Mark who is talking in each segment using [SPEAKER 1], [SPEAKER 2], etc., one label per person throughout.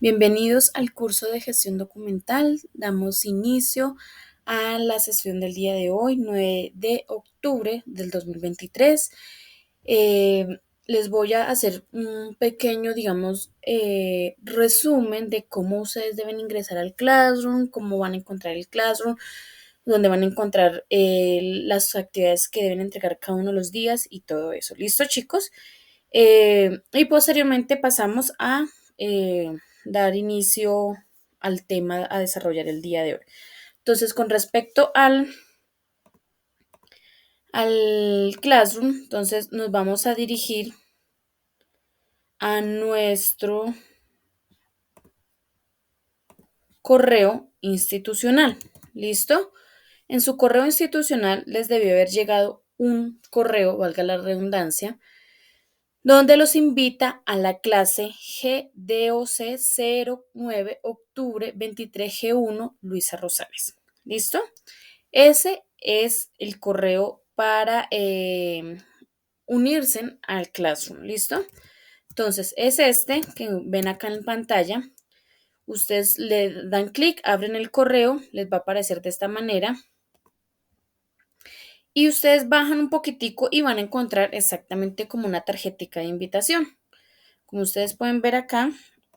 [SPEAKER 1] Bienvenidos al curso de gestión documental. Damos inicio a la sesión del día de hoy, 9 de octubre del 2023. Eh, Les voy a hacer un pequeño, resumen de cómo ustedes deben ingresar al Classroom, cómo van a encontrar el Classroom, donde van a encontrar las actividades que deben entregar cada uno de los días y todo eso. ¿Listo, chicos? Y posteriormente pasamos a dar inicio al tema a desarrollar el día de hoy. Entonces, con respecto al Classroom, entonces nos vamos a dirigir a nuestro correo institucional. ¿Listo? En su correo institucional les debió haber llegado un correo, valga la redundancia, donde los invita a la clase GDOC 09 octubre 23G1 Luisa Rosales. ¿Listo? Ese es el correo para unirse al Classroom. ¿Listo? Entonces, es este que ven acá en pantalla. Ustedes le dan clic, abren el correo, les va a aparecer de esta manera. Y ustedes bajan un poquitico y van a encontrar exactamente como una tarjetica de invitación. Como ustedes pueden ver acá,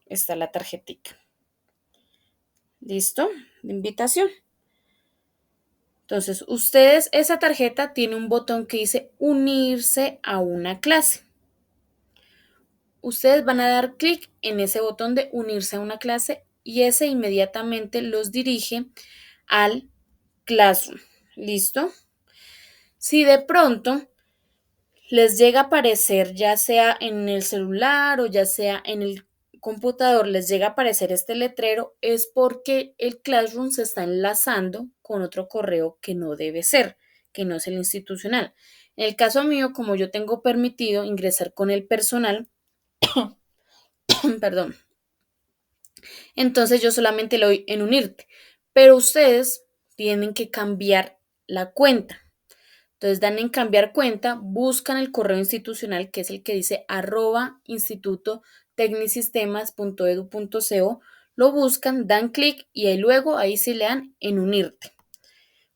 [SPEAKER 1] está la tarjetita. ¿Listo? De invitación. Entonces, ustedes, esa tarjeta tiene un botón que dice unirse a una clase. Ustedes van a dar clic en ese botón de unirse a una clase y ese inmediatamente los dirige al Classroom. ¿Listo? Si de pronto les llega a aparecer, ya sea en el celular o ya sea en el computador, les llega a aparecer este letrero, es porque el Classroom se está enlazando con otro correo que no debe ser, que no es el institucional. En el caso mío, como yo tengo permitido ingresar con el personal, perdón, entonces yo solamente le doy en unirte, pero ustedes tienen que cambiar la cuenta. Entonces dan en cambiar cuenta, buscan el correo institucional que es el que dice @institutotecnisistemas.edu.co, lo buscan, dan clic y ahí luego ahí sí le dan en unirte.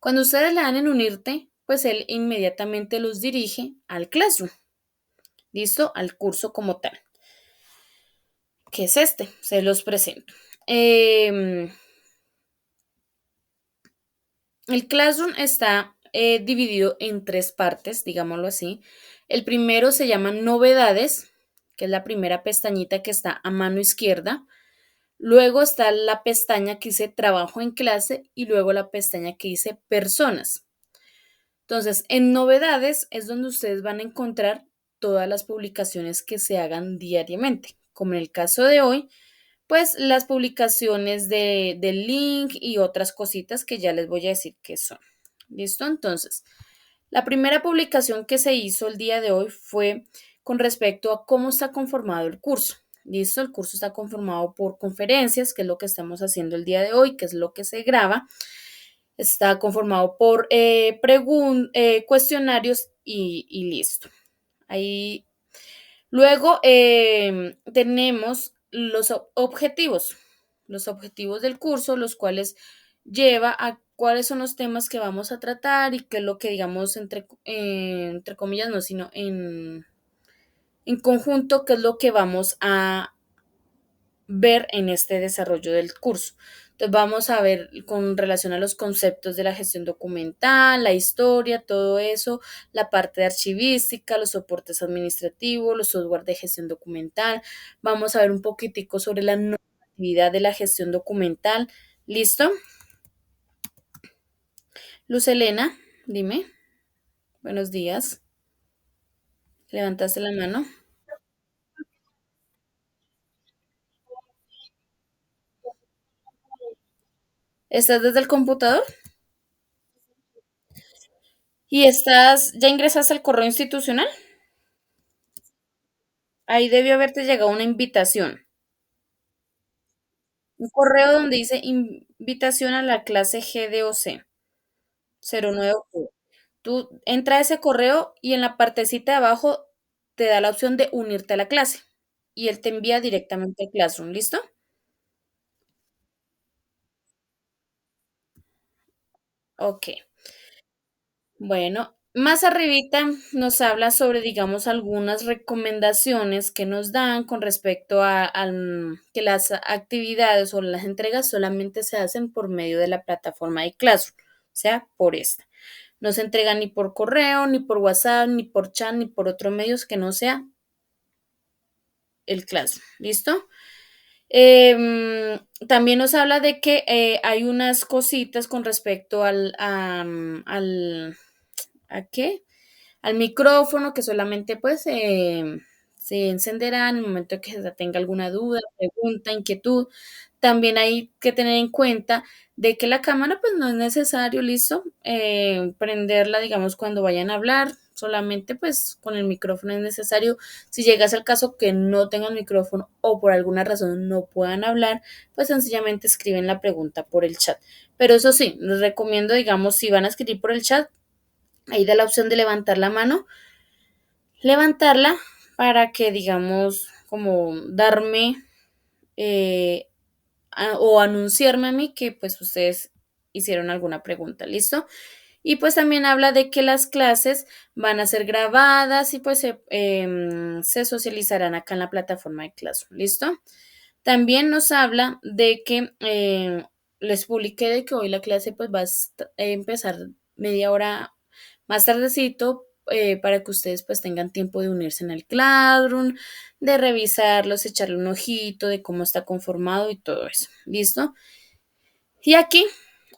[SPEAKER 1] Cuando ustedes le dan en unirte, pues él inmediatamente los dirige al Classroom, ¿listo? Al curso como tal, que es este, se los presento. El Classroom está dividido en tres partes, digámoslo así. El primero se llama Novedades, que es la primera pestañita que está a mano izquierda. Luego está la pestaña que dice Trabajo en clase y luego la pestaña que dice Personas. Entonces, en Novedades es donde ustedes van a encontrar todas las publicaciones que se hagan diariamente. Como en el caso de hoy, pues las publicaciones del link y otras cositas que ya les voy a decir qué son. ¿Listo? Entonces, la primera publicación que se hizo el día de hoy fue con respecto a cómo está conformado el curso. ¿Listo? El curso está conformado por conferencias, que es lo que estamos haciendo el día de hoy, que es lo que se graba. Está conformado por cuestionarios y listo. Ahí luego tenemos los objetivos del curso, los cuales lleva a cuáles son los temas que vamos a tratar y qué es lo que digamos entre comillas, no, sino en conjunto, qué es lo que vamos a ver en este desarrollo del curso. Entonces vamos a ver con relación a los conceptos de la gestión documental, la historia, todo eso, la parte de archivística, los soportes administrativos, los software de gestión documental. Vamos a ver un poquitico sobre la normatividad de la gestión documental. ¿Listo? Luz Elena, dime. Buenos días. ¿Levantaste la mano? ¿Estás desde el computador? ¿Y ya ingresaste al correo institucional? Ahí debió haberte llegado una invitación. Un correo donde dice invitación a la clase GDOC 09 octubre. Tú entra a ese correo y en la partecita de abajo te da la opción de unirte a la clase y él te envía directamente al Classroom, ¿listo? Ok. Bueno, más arribita nos habla sobre, digamos, algunas recomendaciones que nos dan con respecto que las actividades o las entregas solamente se hacen por medio de la plataforma de Classroom, o sea, por esta. No se entrega ni por correo, ni por WhatsApp, ni por chat, ni por otros medios que no sea el Classroom. ¿Listo? También nos habla de que hay unas cositas con respecto ¿a qué? Al micrófono que solamente pues se encenderá en el momento que se tenga alguna duda, pregunta, inquietud. También hay que tener en cuenta de que la cámara pues no es necesario, listo, prenderla, digamos, cuando vayan a hablar, solamente pues con el micrófono es necesario. Si llegase al caso que no tengan micrófono o por alguna razón no puedan hablar, pues sencillamente escriben la pregunta por el chat. Pero eso sí, les recomiendo, digamos, si van a escribir por el chat, ahí da la opción de levantar la mano, levantarla para que, digamos, como darme o anunciarme a mí que pues ustedes hicieron alguna pregunta, ¿listo? Y pues también habla de que las clases van a ser grabadas y pues se socializarán acá en la plataforma de Classroom, ¿listo? También nos habla de que les publiqué de que hoy la clase pues va a empezar media hora más tardecito para que ustedes pues tengan tiempo de unirse en el Classroom, de revisarlos, echarle un ojito de cómo está conformado y todo eso. ¿Listo? Y aquí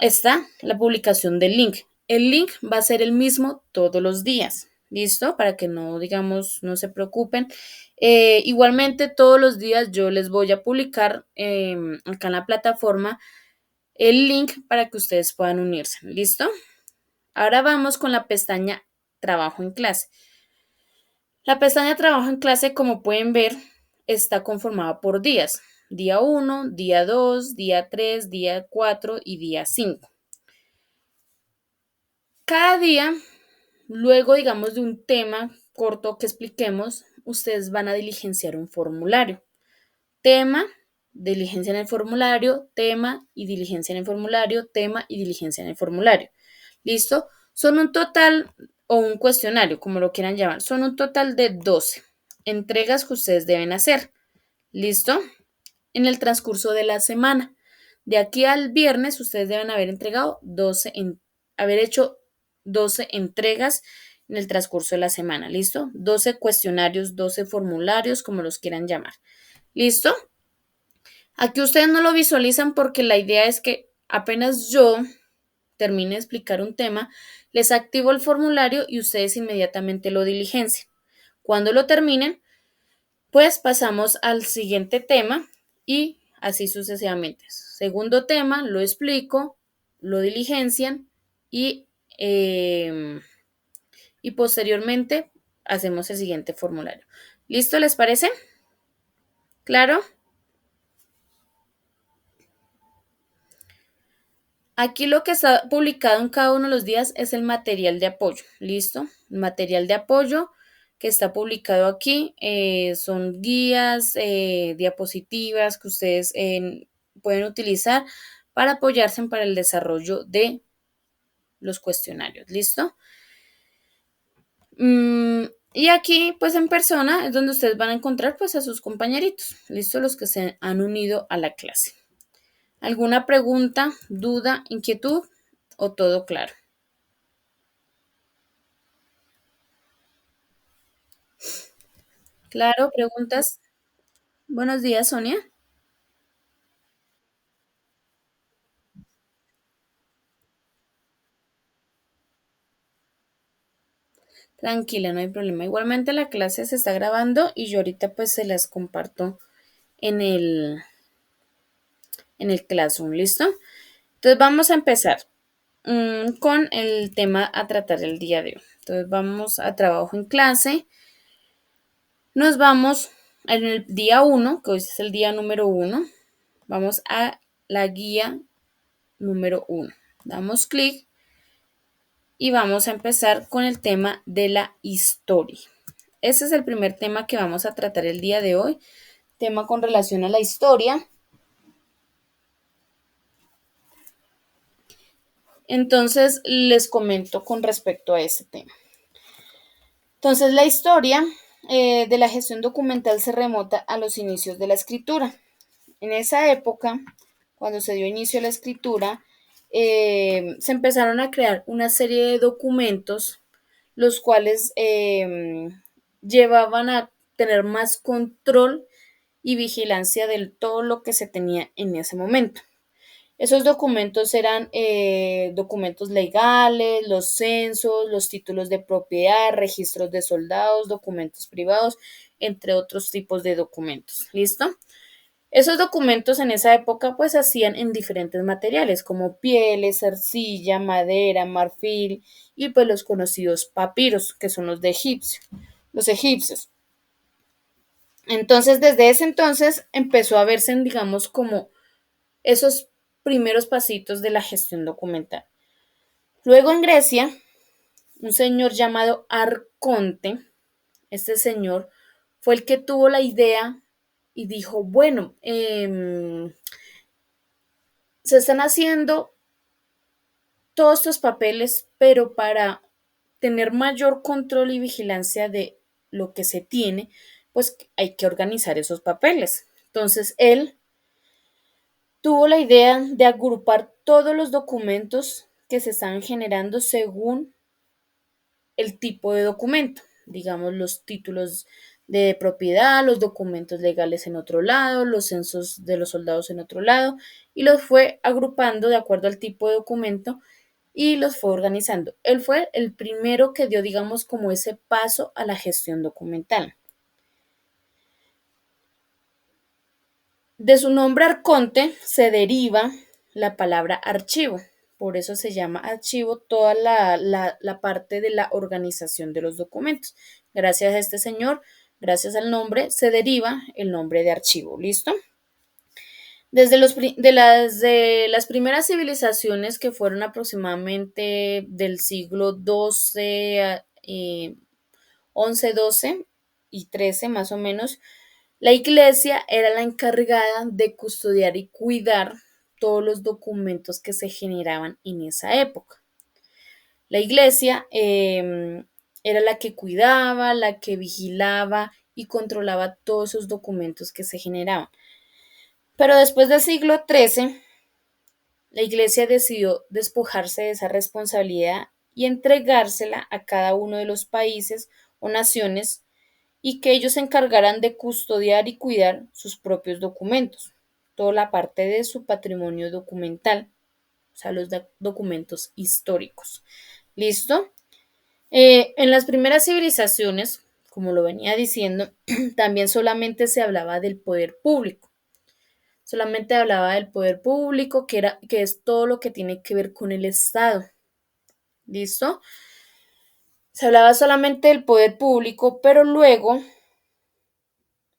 [SPEAKER 1] está la publicación del link. El link va a ser el mismo todos los días. ¿Listo? Para que no, digamos, no se preocupen. Igualmente, todos los días yo les voy a publicar acá en la plataforma el link para que ustedes puedan unirse. ¿Listo? Ahora vamos con la pestaña Trabajo en clase. La pestaña Trabajo en clase, como pueden ver, está conformada por días. Día 1, día 2, día 3, día 4 y día 5. Cada día, luego, digamos, de un tema corto que expliquemos, ustedes van a diligenciar un formulario. Tema, diligencia en el formulario, tema y diligencia en el formulario, tema y diligencia en el formulario. ¿Listo? Son un total, o un cuestionario, como lo quieran llamar, son un total de 12 entregas que ustedes deben hacer. ¿Listo? En el transcurso de la semana. De aquí al viernes, ustedes deben haber entregado haber hecho 12 entregas en el transcurso de la semana. ¿Listo? 12 cuestionarios, 12 formularios, como los quieran llamar. ¿Listo? Aquí ustedes no lo visualizan porque la idea es que apenas yo termine de explicar un tema, les activo el formulario y ustedes inmediatamente lo diligencian. Cuando lo terminen, pues pasamos al siguiente tema y así sucesivamente. Segundo tema, lo explico, lo diligencian y, eh, y posteriormente hacemos el siguiente formulario. ¿Listo? ¿Les parece? ¿Claro? Aquí lo que está publicado en cada uno de los días es el material de apoyo. ¿Listo? El material de apoyo que está publicado aquí son guías, diapositivas que ustedes pueden utilizar para apoyarse para el desarrollo de los cuestionarios. ¿Listo? Y aquí, pues en persona, es donde ustedes van a encontrar pues a sus compañeritos. ¿Listo? Los que se han unido a la clase. ¿Alguna pregunta, duda, inquietud o todo claro? Claro, preguntas. Buenos días, Sonia. Tranquila, no hay problema. Igualmente la clase se está grabando y yo ahorita pues se las comparto en en el Classroom, ¿listo? Entonces vamos a empezar con el tema a tratar el día de hoy. Entonces vamos a trabajo en clase. Nos vamos en el día uno, que hoy es el día número uno. Vamos a la guía número uno. Damos clic y vamos a empezar con el tema de la historia. Ese es el primer tema que vamos a tratar el día de hoy, tema con relación a la historia. Entonces, les comento con respecto a este tema. Entonces, la historia de la gestión documental se remota a los inicios de la escritura. En esa época, cuando se dio inicio a la escritura, se empezaron a crear una serie de documentos, los cuales llevaban a tener más control y vigilancia de todo lo que se tenía en ese momento. Esos documentos eran documentos legales, los censos, los títulos de propiedad, registros de soldados, documentos privados, entre otros tipos de documentos. ¿Listo? Esos documentos en esa época pues hacían en diferentes materiales como pieles, arcilla, madera, marfil y pues los conocidos papiros, que son los egipcios. Entonces, desde ese entonces empezó a verse, digamos, como esos primeros pasitos de la gestión documental. Luego en Grecia, un señor llamado Arconte, este señor fue el que tuvo la idea y dijo, bueno, se están haciendo todos estos papeles, pero para tener mayor control y vigilancia de lo que se tiene, pues hay que organizar esos papeles. Entonces él tuvo la idea de agrupar todos los documentos que se están generando según el tipo de documento, digamos los títulos de propiedad, los documentos legales en otro lado, los censos de los soldados en otro lado, y los fue agrupando de acuerdo al tipo de documento y los fue organizando. Él fue el primero que dio, digamos, como ese paso a la gestión documental. De su nombre Arconte se deriva la palabra archivo. Por eso se llama archivo toda la parte de la organización de los documentos. Gracias a este señor, gracias al nombre, se deriva el nombre de archivo. ¿Listo? De las primeras civilizaciones que fueron aproximadamente del siglo XII, 11, 12 y 13 más o menos, la iglesia era la encargada de custodiar y cuidar todos los documentos que se generaban en esa época. La iglesia era la que cuidaba, la que vigilaba y controlaba todos esos documentos que se generaban. Pero después del siglo XIII, la iglesia decidió despojarse de esa responsabilidad y entregársela a cada uno de los países o naciones y que ellos se encargaran de custodiar y cuidar sus propios documentos, toda la parte de su patrimonio documental, o sea, los documentos históricos. ¿Listo? En las primeras civilizaciones, como lo venía diciendo, también solamente se hablaba del poder público. Solamente hablaba del poder público, que es todo lo que tiene que ver con el Estado. ¿Listo? Se hablaba solamente del poder público, pero luego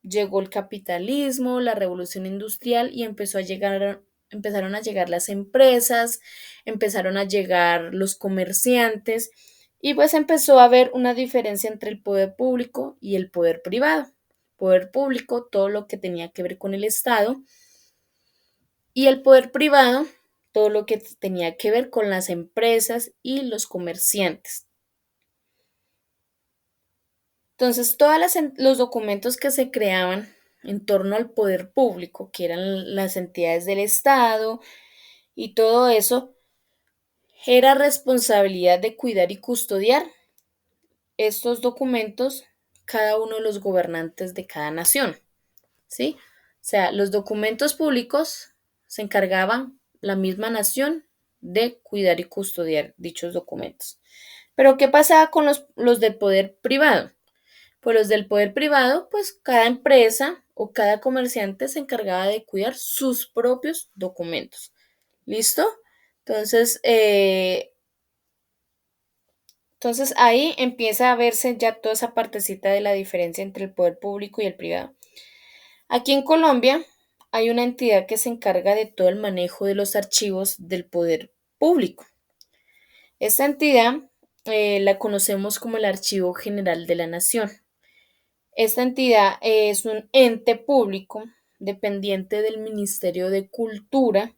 [SPEAKER 1] llegó el capitalismo, la revolución industrial y empezaron a llegar las empresas, empezaron a llegar los comerciantes y pues empezó a haber una diferencia entre el poder público y el poder privado. Poder público, todo lo que tenía que ver con el Estado, y el poder privado, todo lo que tenía que ver con las empresas y los comerciantes. Entonces, los documentos que se creaban en torno al poder público, que eran las entidades del Estado y todo eso, era responsabilidad de cuidar y custodiar estos documentos cada uno de los gobernantes de cada nación, ¿sí? O sea, los documentos públicos se encargaban la misma nación de cuidar y custodiar dichos documentos. Pero, ¿qué pasaba con los del poder privado? Pues los del poder privado, pues cada empresa o cada comerciante se encargaba de cuidar sus propios documentos. ¿Listo? Entonces, entonces ahí empieza a verse ya toda esa partecita de la diferencia entre el poder público y el privado. Aquí en Colombia hay una entidad que se encarga de todo el manejo de los archivos del poder público. Esta entidad la conocemos como el Archivo General de la Nación. Esta entidad es un ente público dependiente del Ministerio de Cultura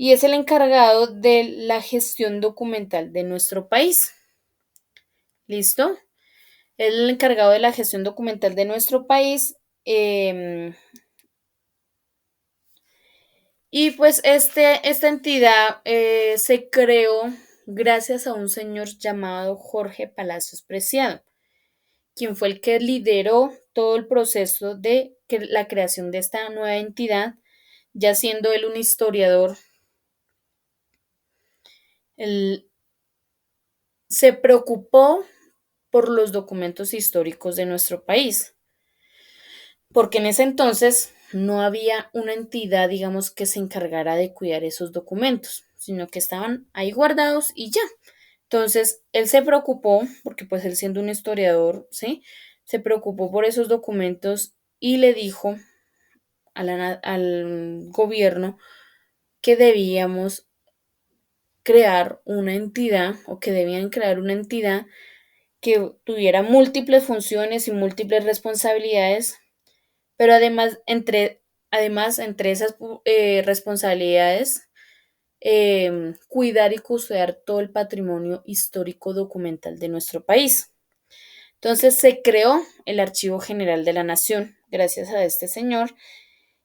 [SPEAKER 1] y es el encargado de la gestión documental de nuestro país. ¿Listo? Es el encargado de la gestión documental de nuestro país. Y pues esta entidad se creó gracias a un señor llamado Jorge Palacios Preciado, quien fue el que lideró todo el proceso de la creación de esta nueva entidad, ya siendo él un historiador. Él se preocupó por los documentos históricos de nuestro país, porque en ese entonces no había una entidad, digamos, que se encargara de cuidar esos documentos, sino que estaban ahí guardados y ya. Entonces, él se preocupó, porque pues él siendo un historiador, ¿sí? Se preocupó por esos documentos y le dijo al gobierno que debíamos crear una entidad o que debían crear una entidad que tuviera múltiples funciones y múltiples responsabilidades, pero además, entre esas responsabilidades, cuidar y custodiar todo el patrimonio histórico documental de nuestro país. Entonces se creó el Archivo General de la Nación. Gracias a este señor,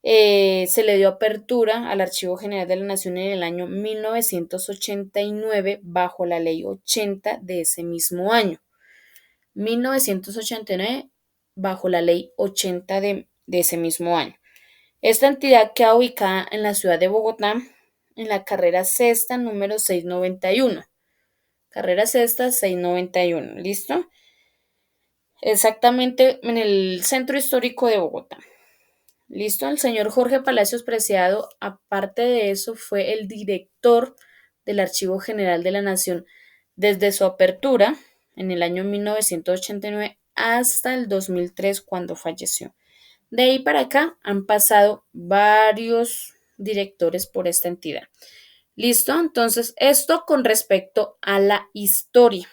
[SPEAKER 1] se le dio apertura al Archivo General de la Nación en el año 1989 bajo la Ley 80 de ese mismo año. 1989 bajo la Ley 80 de ese mismo año. Esta entidad queda ubicada en la ciudad de Bogotá, en la carrera sexta número 691. Carrera sexta 691, ¿listo? Exactamente en el centro histórico de Bogotá. ¿Listo? El señor Jorge Palacios Preciado, aparte de eso, fue el director del Archivo General de la Nación desde su apertura en el año 1989 hasta el 2003 cuando falleció. De ahí para acá han pasado varios directores por esta entidad. ¿Listo? Entonces, esto con respecto a la historia.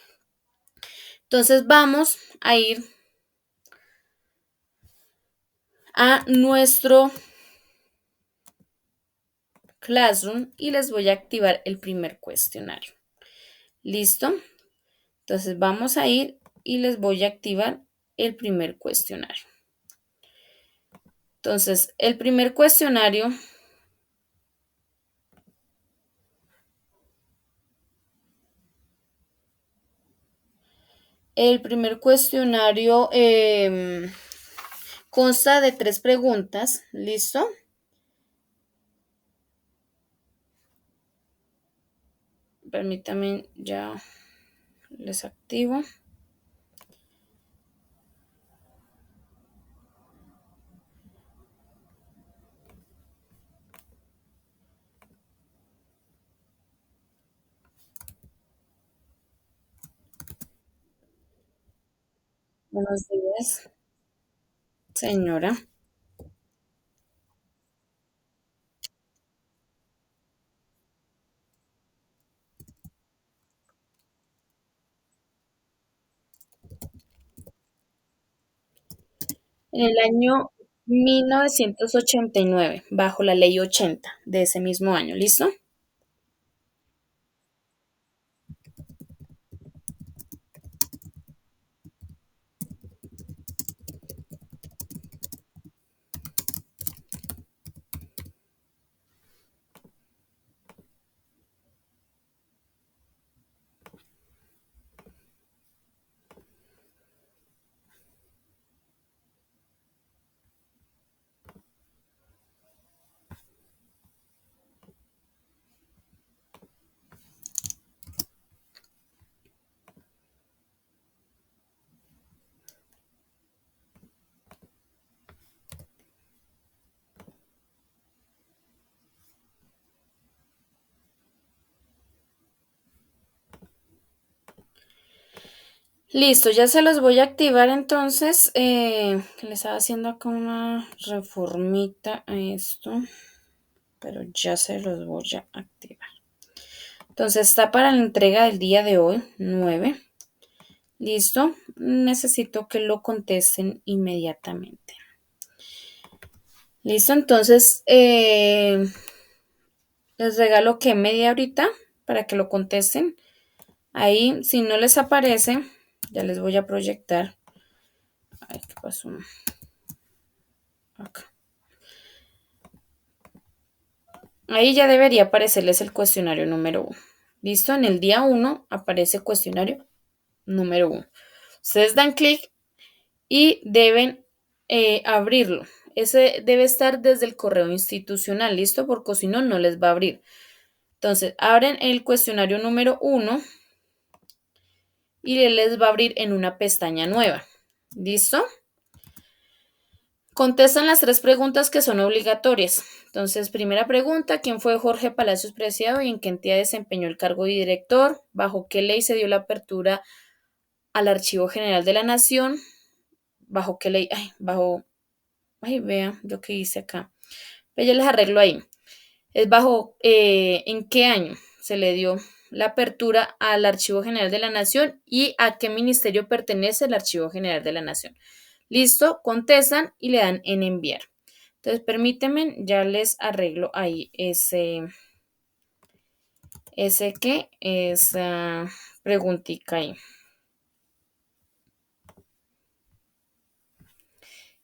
[SPEAKER 1] Entonces, vamos a ir a nuestro Classroom y les voy a activar el primer cuestionario. ¿Listo? Entonces, vamos a ir y les voy a activar el primer cuestionario. Entonces, el primer cuestionario consta de 3 preguntas. ¿Listo? Permítanme, ya les activo. Buenos días, señora. En el año 1989, bajo la ley 80 de ese mismo año. ¿Listo? Listo, ya se los voy a activar entonces. Que le estaba haciendo acá una reformita a esto, pero ya se los voy a activar. Entonces está para la entrega del día de hoy, 9. Listo, necesito que lo contesten inmediatamente. Listo, entonces Les regalo que media horita para que lo contesten. Ahí, si no les aparece, ya les voy a proyectar. Ay, ¿qué pasó? Acá. Ahí ya debería aparecerles el cuestionario número uno. ¿Listo? En el día uno aparece cuestionario número uno. Ustedes dan clic y deben abrirlo. Ese debe estar desde el correo institucional, ¿listo? Porque si no, no les va a abrir. Entonces, abren el cuestionario número uno y les va a abrir en una pestaña nueva. ¿Listo? Contestan las tres preguntas que son obligatorias. Entonces, primera pregunta, ¿quién fue Jorge Palacios Preciado y en qué entidad desempeñó el cargo de director? ¿Bajo qué ley se dio la apertura al Archivo General de la Nación? ¿Bajo qué ley? Ay, vea, yo qué hice acá. Pues ya les arreglo ahí. Es bajo, ¿en qué año se le dio la apertura al Archivo General de la Nación y a qué ministerio pertenece el Archivo General de la Nación? Listo, contestan y le dan en enviar. Entonces, permíteme, ya les arreglo ahí esa preguntita ahí,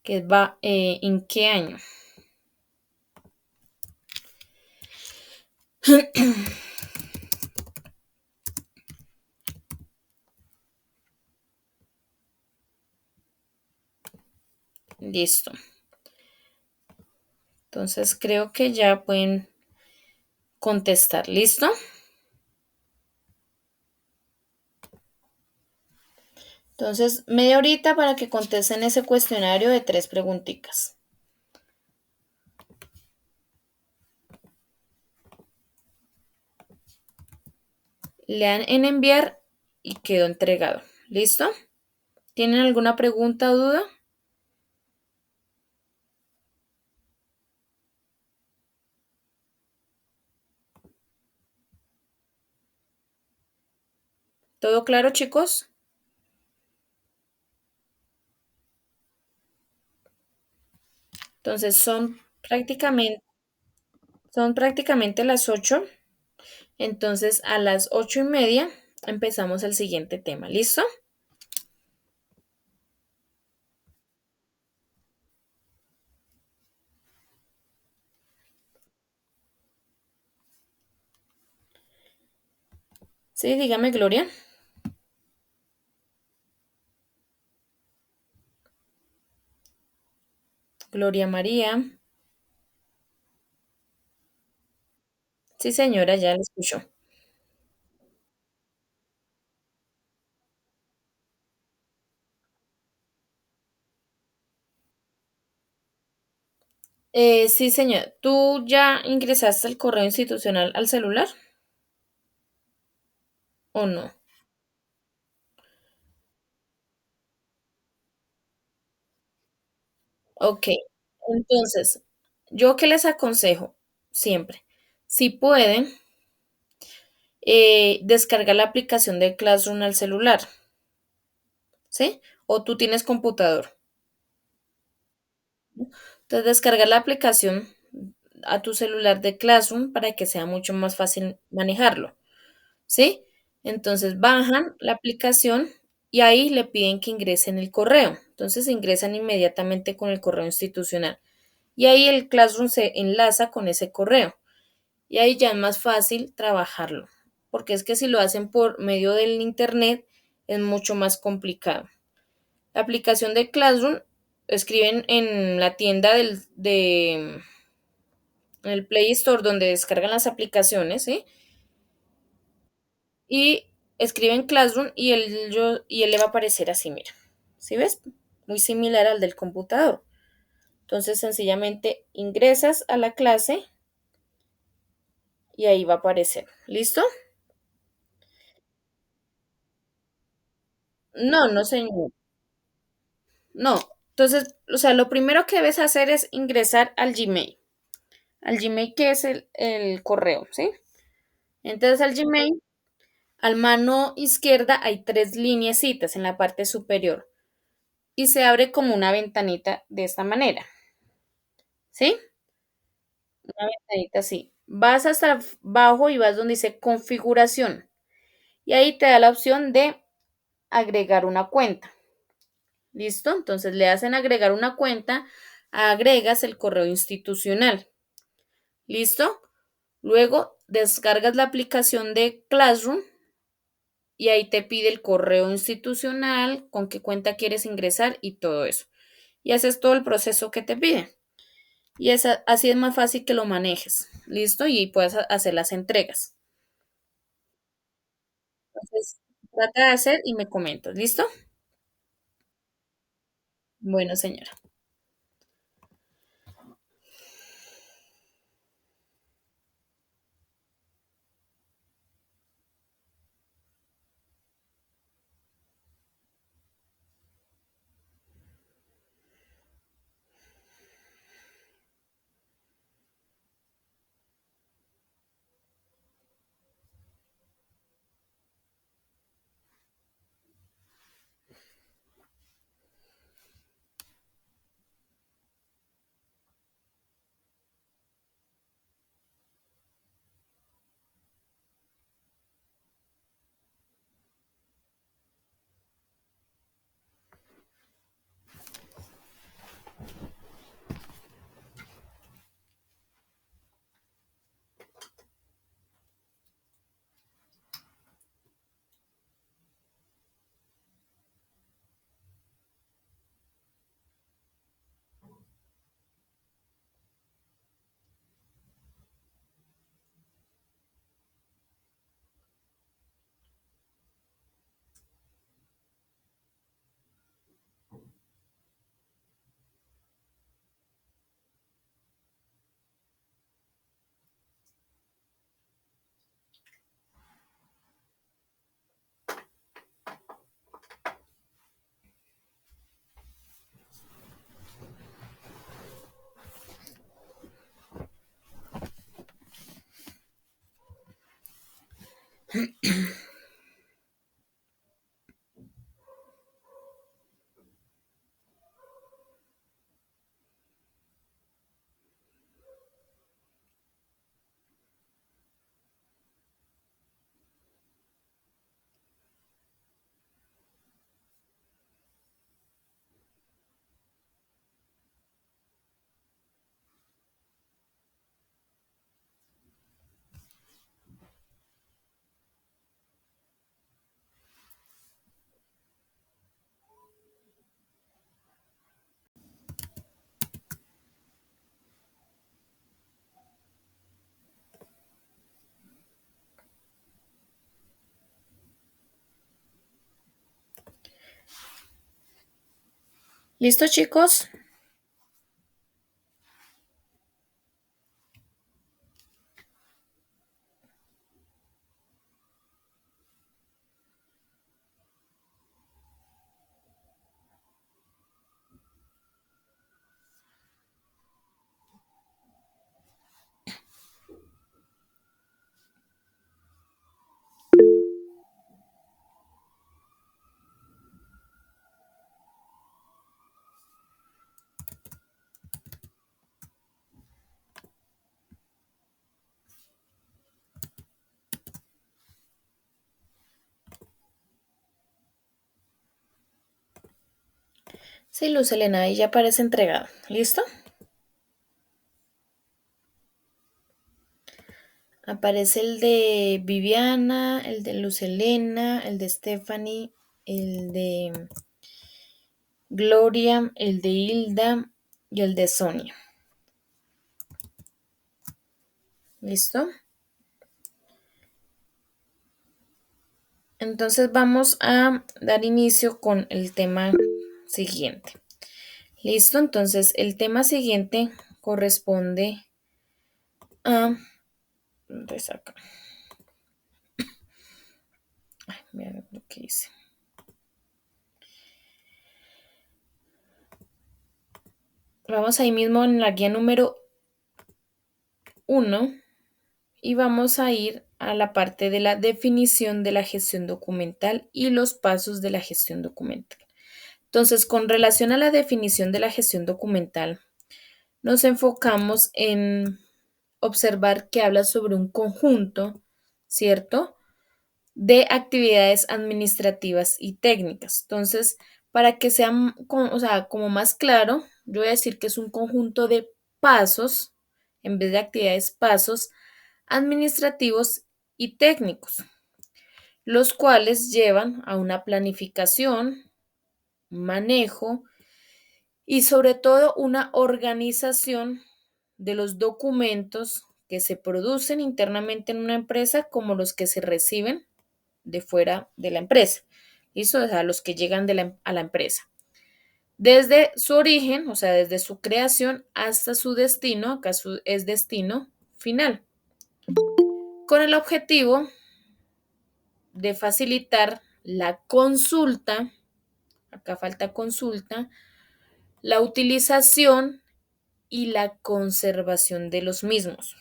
[SPEAKER 1] que va, ¿en qué año? Listo. Entonces, creo que ya pueden contestar. ¿Listo? Entonces, media horita para que contesten ese cuestionario de tres preguntitas. Le dan en enviar y quedó entregado. ¿Listo? ¿Tienen alguna pregunta o duda? ¿Todo claro, chicos? Entonces, son prácticamente las 8. Entonces, a las 8:30 empezamos el siguiente tema. ¿Listo? Sí, dígame, Gloria. Gloria María. Sí, señora, ya la escucho. Sí, señor. ¿Tú ya ingresaste el correo institucional al celular o no? Ok. Entonces, yo qué les aconsejo siempre, si pueden, descargar la aplicación de Classroom al celular, ¿sí? O tú tienes computador. Entonces, descargar la aplicación a tu celular de Classroom para que sea mucho más fácil manejarlo, ¿sí? Entonces, bajan la aplicación y ahí le piden que ingresen el correo. Entonces, ingresan inmediatamente con el correo institucional. Y ahí el Classroom se enlaza con ese correo. Y ahí ya es más fácil trabajarlo, porque es que si lo hacen por medio del internet es mucho más complicado. La aplicación de Classroom escriben en la tienda en el Play Store donde descargan las aplicaciones, ¿sí? Y escriben Classroom y él le va a aparecer así, mira. ¿Sí ves? Muy similar al del computador. Entonces, sencillamente ingresas a la clase y ahí va a aparecer. ¿Listo? No, no, señor. No. Entonces, o sea, lo primero que debes hacer es ingresar al Gmail que es el correo, ¿sí? Entonces al Gmail, al mano izquierda hay tres lineecitas en la parte superior y se abre como una ventanita de esta manera, ¿sí? Una ventanita así. Vas hasta abajo y vas donde dice configuración. Y ahí te da la opción de agregar una cuenta. ¿Listo? Entonces le hacen agregar una cuenta, agregas el correo institucional. ¿Listo? Luego descargas la aplicación de Classroom y ahí te pide el correo institucional, con qué cuenta quieres ingresar y todo eso. Y haces todo el proceso que te pide. Y así es más fácil que lo manejes. ¿Listo? Y puedes hacer las entregas. Entonces, trata de hacer y me comentas. ¿Listo? Bueno, señora. ¿Listo, chicos? Sí, Luz Elena, ahí ya aparece entregado. ¿Listo? Aparece el de Viviana, el de Luz Elena, el de Stephanie, el de Gloria, el de Hilda y el de Sonia. ¿Listo? Entonces vamos a dar inicio con el tema siguiente. ¿Listo? Entonces el tema siguiente corresponde a... ¿Dónde saca? Ay, mira lo que dice. Vamos ahí mismo en la guía número 1 y vamos a ir a la parte de la definición de la gestión documental y los pasos de la gestión documental. Entonces, con relación a la definición de la gestión documental, nos enfocamos en observar que habla sobre un conjunto, ¿cierto?, de actividades administrativas y técnicas. Entonces, para que sea, o sea, como más claro, yo voy a decir que es un conjunto de pasos, en vez de actividades, pasos administrativos y técnicos, los cuales llevan a una planificación, manejo y sobre todo una organización de los documentos que se producen internamente en una empresa como los que se reciben de fuera de la empresa. ¿Listo? O sea, los que llegan a la empresa. Desde su origen, o sea, desde su creación hasta su destino, acá es destino final, con el objetivo de facilitar la consulta, acá falta consulta, la utilización y la conservación de los mismos.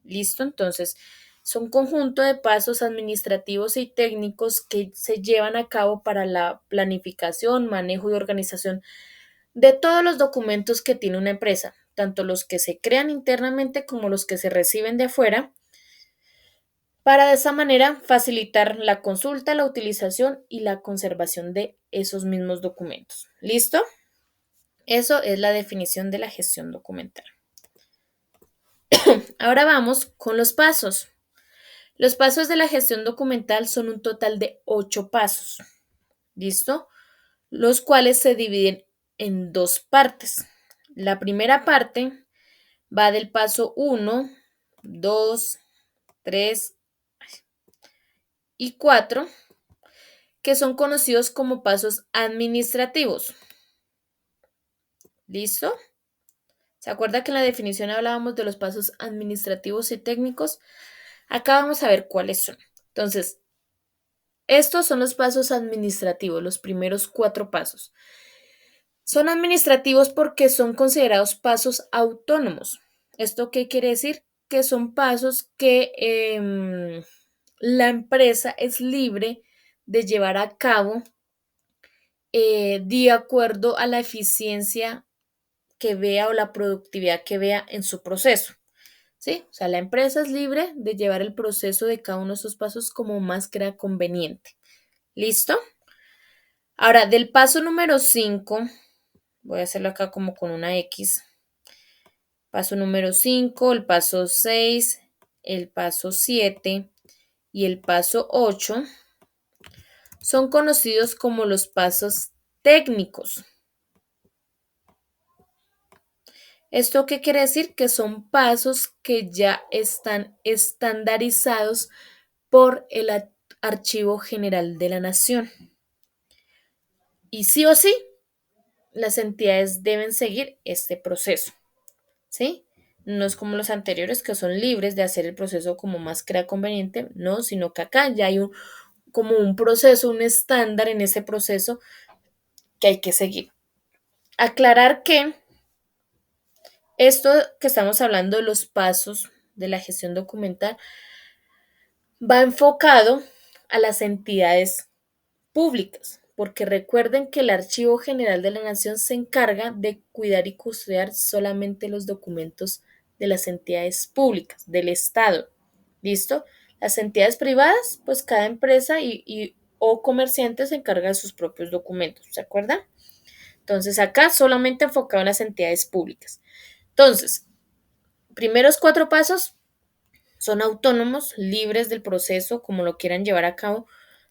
[SPEAKER 1] ¿Listo? Entonces, son un conjunto de pasos administrativos y técnicos que se llevan a cabo para la planificación, manejo y organización de todos los documentos que tiene una empresa, tanto los que se crean internamente como los que se reciben de afuera, para de esa manera facilitar la consulta, la utilización y la conservación de esos mismos documentos. ¿Listo? Eso es la definición de la gestión documental. Ahora vamos con los pasos. Los pasos de la gestión documental son un total de 8 pasos. ¿Listo? Los cuales se dividen en 2 partes. La primera parte va del paso 1, 2, 3 y 4, que son conocidos como pasos administrativos. ¿Listo? ¿Se acuerda que en la definición hablábamos de los pasos administrativos y técnicos? Acá vamos a ver cuáles son. Entonces, estos son los pasos administrativos, los primeros 4 pasos. Son administrativos porque son considerados pasos autónomos. ¿Esto qué quiere decir? Que son pasos que la empresa es libre de llevar a cabo de acuerdo a la eficiencia que vea o la productividad que vea en su proceso. ¿Sí? O sea, la empresa es libre de llevar el proceso de cada uno de esos pasos como más crea conveniente. ¿Listo? Ahora, del paso número 5, voy a hacerlo acá como con una X. Paso número 5, el paso 6, el paso 7 y el paso 8 son conocidos como los pasos técnicos. ¿Esto qué quiere decir? Que son pasos que ya están estandarizados por el Archivo General de la Nación. Y sí o sí, las entidades deben seguir este proceso, ¿sí? No es como los anteriores que son libres de hacer el proceso como más crea conveniente, no, sino que acá ya hay como un proceso, un estándar en ese proceso que hay que seguir. Aclarar que esto que estamos hablando de los pasos de la gestión documental va enfocado a las entidades públicas, porque recuerden que el Archivo General de la Nación se encarga de cuidar y custodiar solamente los documentos de las entidades públicas, del Estado. ¿Listo? Las entidades privadas, pues cada empresa o comerciante se encarga de sus propios documentos, ¿se acuerdan? Entonces acá solamente enfocado en las entidades públicas. Entonces, primeros 4 pasos son autónomos, libres del proceso, como lo quieran llevar a cabo.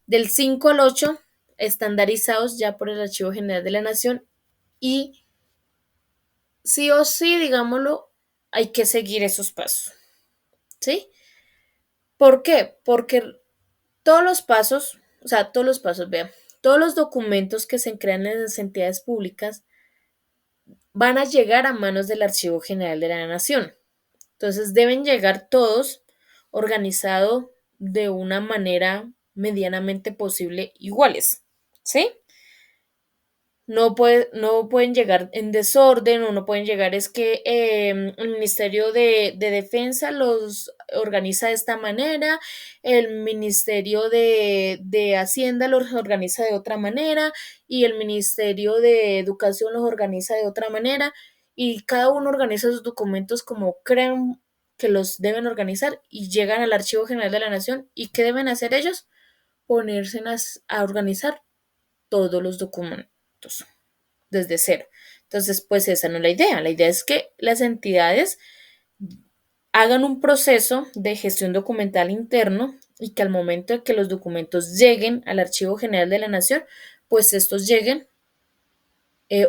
[SPEAKER 1] Del 5 al 8, estandarizados ya por el Archivo General de la Nación y sí o sí, digámoslo, hay que seguir esos pasos. ¿Sí? ¿Por qué? Porque todos los pasos, vean, todos los documentos que se crean en las entidades públicas van a llegar a manos del Archivo General de la Nación. Entonces deben llegar todos organizados de una manera medianamente posible iguales, ¿sí? No pueden llegar en desorden o no pueden llegar, es que el Ministerio de Defensa los organiza de esta manera, el Ministerio de Hacienda los organiza de otra manera y el Ministerio de Educación los organiza de otra manera y cada uno organiza sus documentos como crean que los deben organizar y llegan al Archivo General de la Nación. ¿Y qué deben hacer ellos? Ponerse a organizar todos los documentos desde cero. Entonces, pues esa no es la idea. La idea es que las entidades hagan un proceso de gestión documental interno y que al momento de que los documentos lleguen al Archivo General de la Nación, pues estos lleguen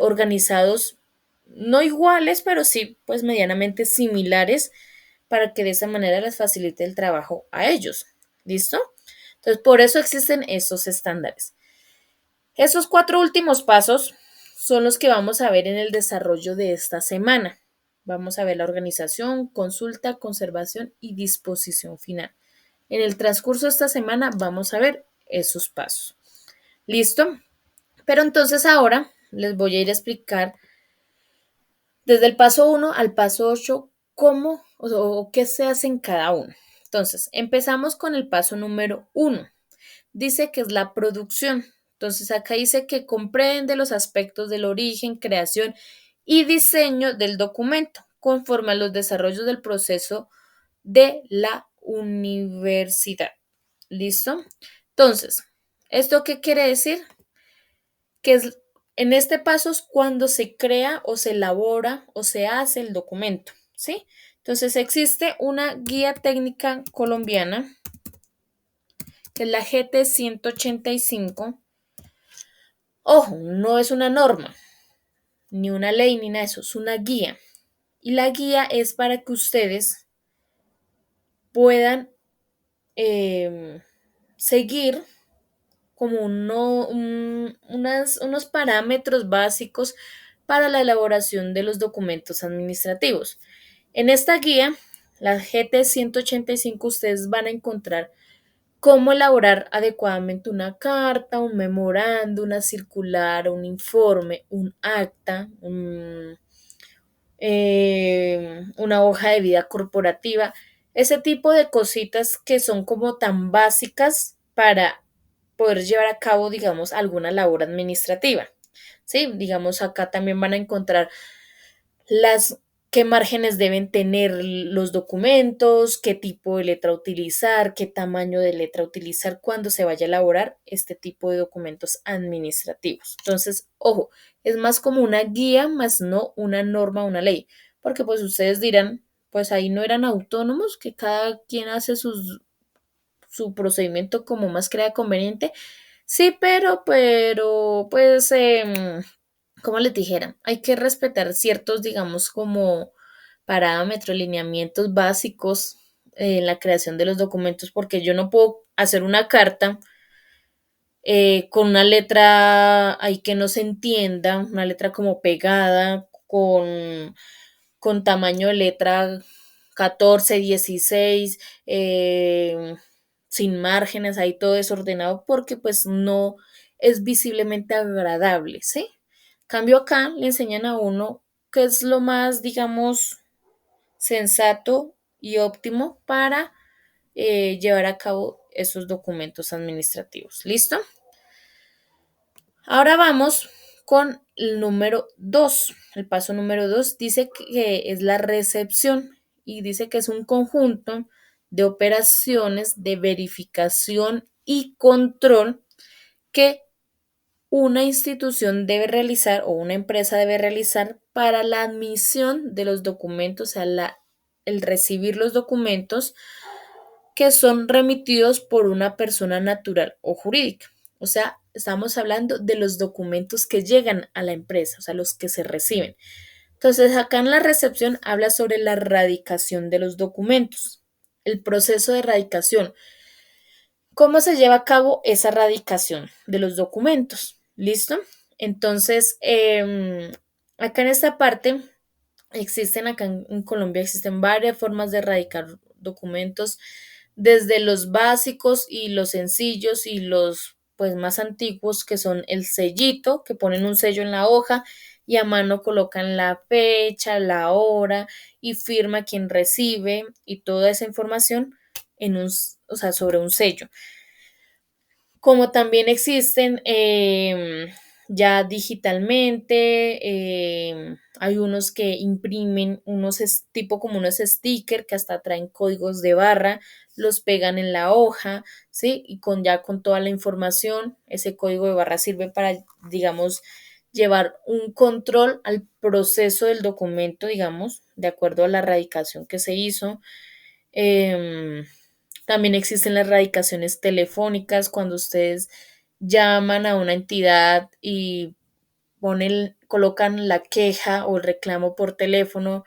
[SPEAKER 1] organizados, no iguales, pero sí pues medianamente similares para que de esa manera les facilite el trabajo a ellos. ¿Listo? Entonces, por eso existen esos estándares. Esos 4 últimos pasos son los que vamos a ver en el desarrollo de esta semana. Vamos a ver la organización, consulta, conservación y disposición final. En el transcurso de esta semana vamos a ver esos pasos. ¿Listo? Pero entonces ahora les voy a ir a explicar desde el paso 1 al paso 8 cómo o qué se hace en cada uno. Entonces, empezamos con el paso número 1. Dice que es la producción. Entonces, acá dice que comprende los aspectos del origen, creación y diseño del documento, conforme a los desarrollos del proceso de la universidad. ¿Listo? Entonces, ¿esto qué quiere decir? Que es, en este paso es cuando se crea o se elabora o se hace el documento, ¿sí? Entonces existe una guía técnica colombiana, que es la GT 185. Ojo, no es una norma, ni una ley, ni nada de eso, es una guía. Y la guía es para que ustedes puedan seguir como unos parámetros básicos para la elaboración de los documentos administrativos. En esta guía, la GT 185, ustedes van a encontrar cómo elaborar adecuadamente una carta, un memorando, una circular, un informe, un acta, una hoja de vida corporativa, ese tipo de cositas que son como tan básicas para poder llevar a cabo, digamos, alguna labor administrativa. Sí, digamos, acá también van a encontrar las qué márgenes deben tener los documentos, qué tipo de letra utilizar, qué tamaño de letra utilizar cuando se vaya a elaborar este tipo de documentos administrativos. Entonces, ojo, es más como una guía, más no una norma, una ley, porque pues ustedes dirán, pues ahí no eran autónomos, que cada quien hace su procedimiento como más crea conveniente. Sí, pues, como les dijera, hay que respetar ciertos, digamos, como parámetros, lineamientos básicos en la creación de los documentos, porque yo no puedo hacer una carta con una letra ahí que no se entienda, una letra como pegada, con tamaño de letra 14, 16, sin márgenes, ahí todo desordenado, porque pues no es visiblemente agradable, ¿sí? Cambio acá le enseñan a uno qué es lo más, digamos, sensato y óptimo para llevar a cabo esos documentos administrativos. ¿Listo? Ahora vamos con el número 2. El paso número 2 dice que es la recepción y dice que es un conjunto de operaciones de verificación y control que una institución debe realizar o una empresa debe realizar para la admisión de los documentos, o sea, el recibir los documentos que son remitidos por una persona natural o jurídica. O sea, estamos hablando de los documentos que llegan a la empresa, o sea, los que se reciben. Entonces, acá en la recepción habla sobre la radicación de los documentos, el proceso de radicación. ¿Cómo se lleva a cabo esa radicación de los documentos? ¿Listo? Entonces, acá en esta parte acá en Colombia existen varias formas de radicar documentos, desde los básicos y los sencillos y los pues más antiguos, que son el sellito, que ponen un sello en la hoja y a mano colocan la fecha, la hora y firma quien recibe y toda esa información o sea, sobre un sello. Como también existen ya digitalmente. Hay unos que imprimen tipo como unos stickers que hasta traen códigos de barra, los pegan en la hoja, ¿sí? Y ya con toda la información, ese código de barra sirve para, digamos, llevar un control al proceso del documento, digamos, de acuerdo a la radicación que se hizo. Em, También existen las radicaciones telefónicas cuando ustedes llaman a una entidad y colocan la queja o el reclamo por teléfono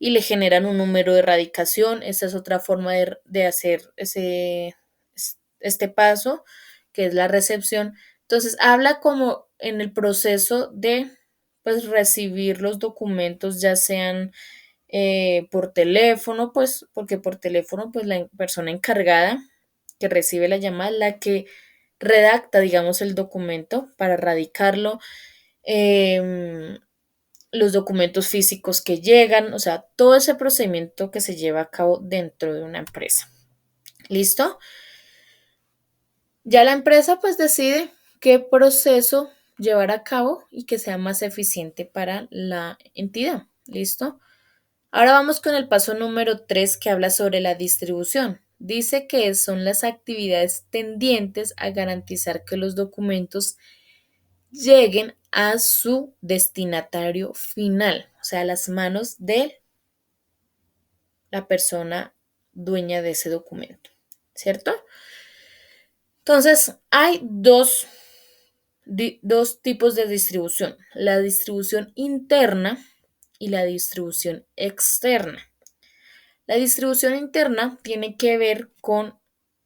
[SPEAKER 1] y le generan un número de radicación. Esa es otra forma de hacer este paso, que es la recepción. Entonces, habla como en el proceso de pues recibir los documentos, ya sean por teléfono, pues, porque por teléfono, pues la persona encargada que recibe la llamada, la que redacta, digamos, el documento para radicarlo, em, los documentos físicos que llegan, o sea, todo ese procedimiento que se lleva a cabo dentro de una empresa. ¿Listo? Ya la empresa pues decide qué proceso llevar a cabo y que sea más eficiente para la entidad. ¿Listo? Ahora vamos con el paso número 3 que habla sobre la distribución. Dice que son las actividades tendientes a garantizar que los documentos lleguen a su destinatario final, o sea, a las manos de la persona dueña de ese documento, ¿cierto? Entonces, hay dos tipos de distribución, la distribución interna y la distribución externa. La distribución interna tiene que ver con,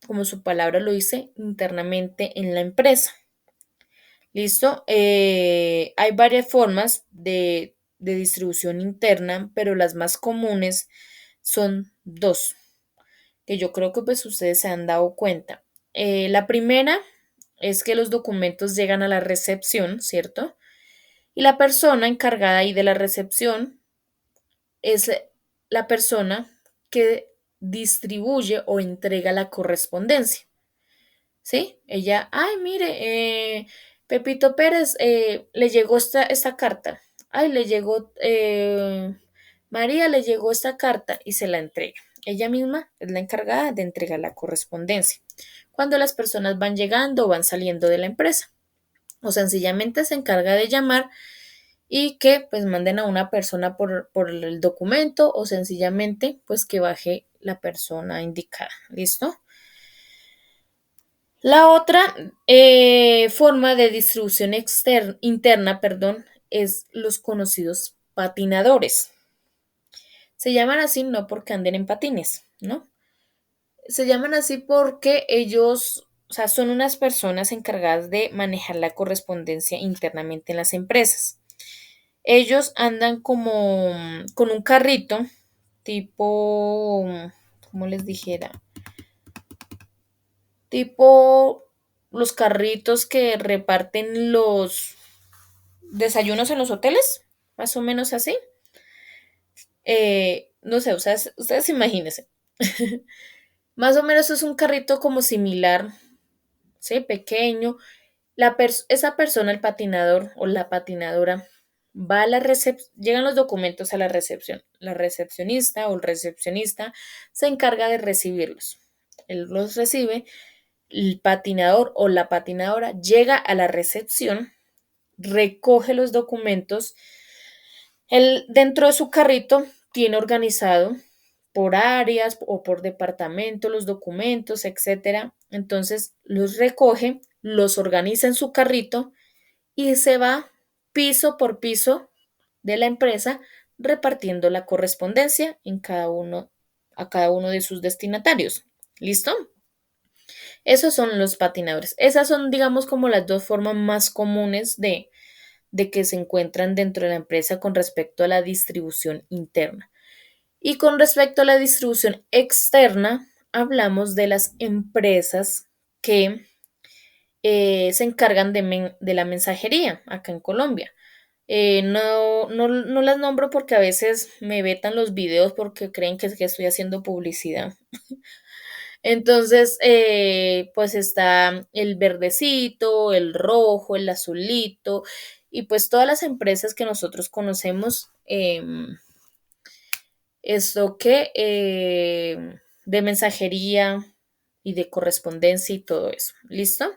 [SPEAKER 1] como su palabra lo dice, internamente en la empresa. ¿Listo? Hay varias formas de distribución interna, pero las más comunes son dos, que yo creo que pues ustedes se han dado cuenta. La primera es que los documentos llegan a la recepción, ¿cierto? Y la persona encargada ahí de la recepción es la persona que distribuye o entrega la correspondencia. ¿Sí? Ella, ay, mire, Pepito Pérez, le llegó esta carta. Ay, le llegó, María le llegó esta carta y se la entrega. Ella misma es la encargada de entregar la correspondencia. Cuando las personas van llegando o van saliendo de la empresa. O sencillamente se encarga de llamar y que pues manden a una persona por el documento o sencillamente pues que baje la persona indicada. ¿Listo? La otra forma de distribución interna, perdón, es los conocidos patinadores. Se llaman así no porque anden en patines, ¿no? Se llaman así porque ellos, o sea, son unas personas encargadas de manejar la correspondencia internamente en las empresas. Ellos andan como con un carrito tipo, ¿cómo les dijera? Tipo los carritos que reparten los desayunos en los hoteles, más o menos así. No sé, ustedes imagínense. Más o menos es un carrito como similar, ¿sí? Pequeño. Esa persona, el patinador o la patinadora, va a la recepción, llegan los documentos a la recepción. La recepcionista o el recepcionista se encarga de recibirlos. Él los recibe, el patinador o la patinadora llega a la recepción, recoge los documentos. Él dentro de su carrito tiene organizado por áreas o por departamento los documentos, etcétera. Entonces los recoge, los organiza en su carrito y se va piso por piso de la empresa repartiendo la correspondencia a cada uno de sus destinatarios. ¿Listo? Esos son los patinadores. Esas son, digamos, como las dos formas más comunes de que se encuentran dentro de la empresa con respecto a la distribución interna. Y con respecto a la distribución externa, hablamos de las empresas que se encargan de la mensajería acá en Colombia. No las nombro porque a veces me vetan los videos porque creen que estoy haciendo publicidad. Entonces, pues está el verdecito, el rojo, el azulito, y pues todas las empresas que nosotros conocemos, esto que de mensajería y de correspondencia y todo eso. ¿Listo?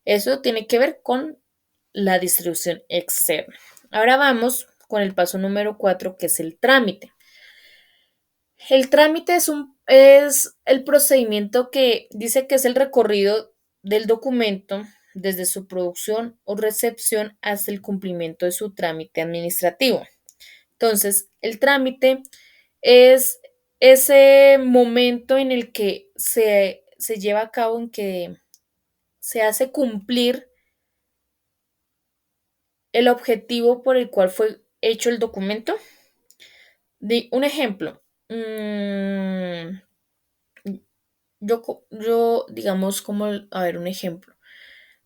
[SPEAKER 1] Eso tiene que ver con la distribución externa. Ahora vamos con el paso número 4, que es el trámite. El trámite es el procedimiento que dice que es el recorrido del documento desde su producción o recepción hasta el cumplimiento de su trámite administrativo. Entonces, el trámite es ese momento en el que se lleva a cabo, en que se hace cumplir el objetivo por el cual fue hecho el documento. Un ejemplo, yo, digamos, a ver, un ejemplo.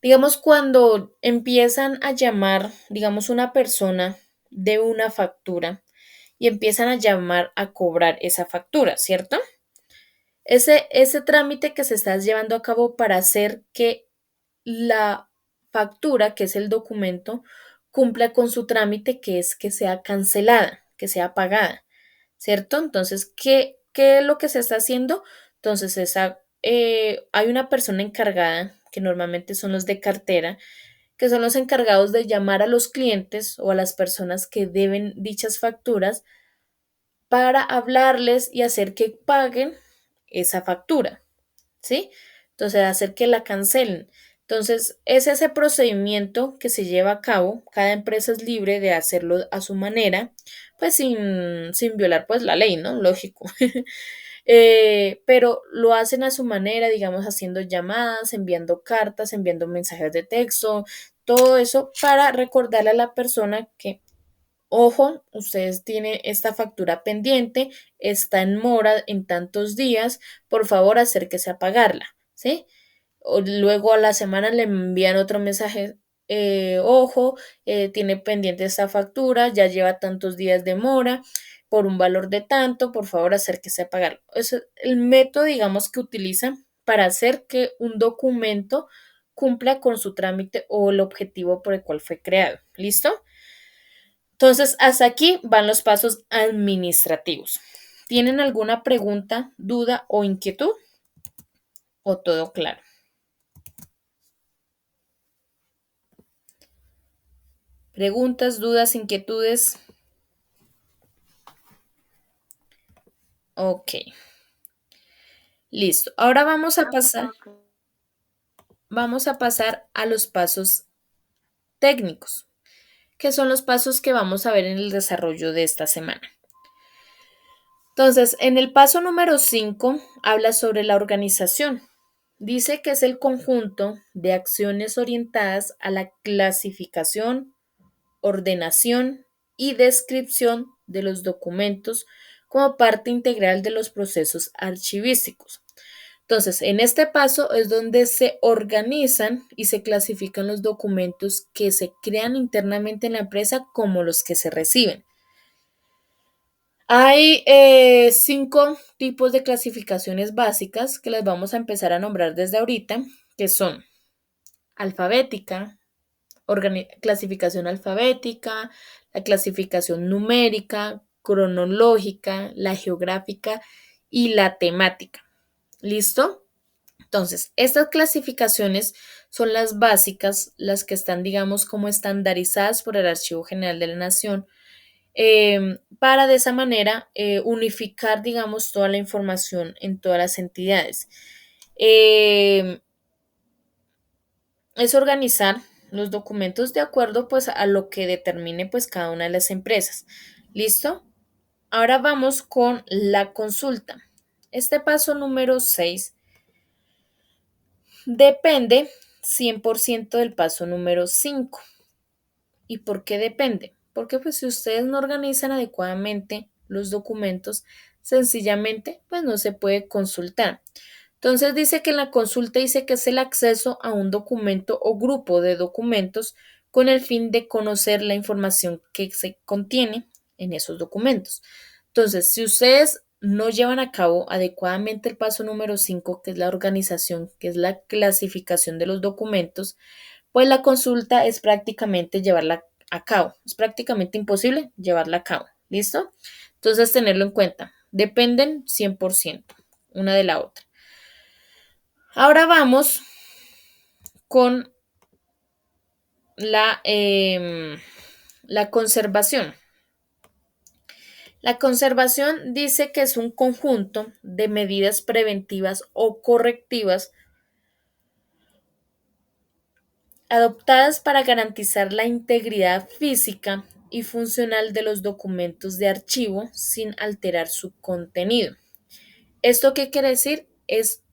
[SPEAKER 1] Digamos, cuando empiezan a llamar, digamos, una persona de una factura y empiezan a llamar a cobrar esa factura, ¿cierto? Ese trámite que se está llevando a cabo para hacer que la factura, que es el documento, cumpla con su trámite, que es que sea cancelada, que sea pagada, ¿cierto? Entonces, ¿qué es lo que se está haciendo? Entonces, hay una persona encargada, que normalmente son los de cartera, que son los encargados de llamar a los clientes o a las personas que deben dichas facturas para hablarles y hacer que paguen esa factura. ¿Sí? Entonces, hacer que la cancelen. Entonces, es ese procedimiento que se lleva a cabo. Cada empresa es libre de hacerlo a su manera, pues sin violar pues la ley, ¿no? Lógico. Pero lo hacen a su manera, digamos, haciendo llamadas, enviando cartas, enviando mensajes de texto, todo eso para recordarle a la persona que, ojo, ustedes tienen esta factura pendiente, está en mora en tantos días, por favor acérquese a pagarla, ¿sí? O luego a la semana le envían otro mensaje, ojo, tiene pendiente esta factura, ya lleva tantos días de mora, por un valor de tanto, por favor acérquese a pagarlo. Eso es el método, digamos, que utilizan para hacer que un documento cumpla con su trámite o el objetivo por el cual fue creado. ¿Listo? Entonces, hasta aquí van los pasos administrativos. ¿Tienen alguna pregunta, duda o inquietud? ¿O todo claro? Preguntas, dudas, inquietudes. Ok, listo. Ahora vamos a pasar a los pasos técnicos, que son los pasos que vamos a ver en el desarrollo de esta semana. Entonces, en el paso número 5 habla sobre la organización. Dice que es el conjunto de acciones orientadas a la clasificación, ordenación y descripción de los documentos como parte integral de los procesos archivísticos. Entonces, en este paso es donde se organizan y se clasifican los documentos que se crean internamente en la empresa como los que se reciben. Hay 5 tipos de clasificaciones básicas que las vamos a empezar a nombrar desde ahorita, que son alfabética, clasificación alfabética, la clasificación numérica, cronológica, la geográfica y la temática. ¿Listo? Entonces, estas clasificaciones son las básicas, las que están, digamos, como estandarizadas por el Archivo General de la Nación, para de esa manera unificar, digamos, toda la información en todas las entidades. Eh, es organizar los documentos de acuerdo pues a lo que determine pues cada una de las empresas. ¿Listo? Ahora vamos con la consulta. Este paso número 6 depende 100% del paso número 5. ¿Y por qué depende? Porque pues si ustedes no organizan adecuadamente los documentos, sencillamente pues no se puede consultar. Entonces dice que en la consulta dice que es el acceso a un documento o grupo de documentos con el fin de conocer la información que se contiene en esos documentos. Entonces, si ustedes no llevan a cabo adecuadamente el paso número 5, que es la organización, que es la clasificación de los documentos, pues la consulta es prácticamente llevarla a cabo. Es prácticamente imposible llevarla a cabo. ¿Listo? Entonces, tenerlo en cuenta. Dependen 100% una de la otra. Ahora vamos con la conservación. La conservación dice que es un conjunto de medidas preventivas o correctivas adoptadas para garantizar la integridad física y funcional de los documentos de archivo sin alterar su contenido. ¿Esto qué quiere decir? Es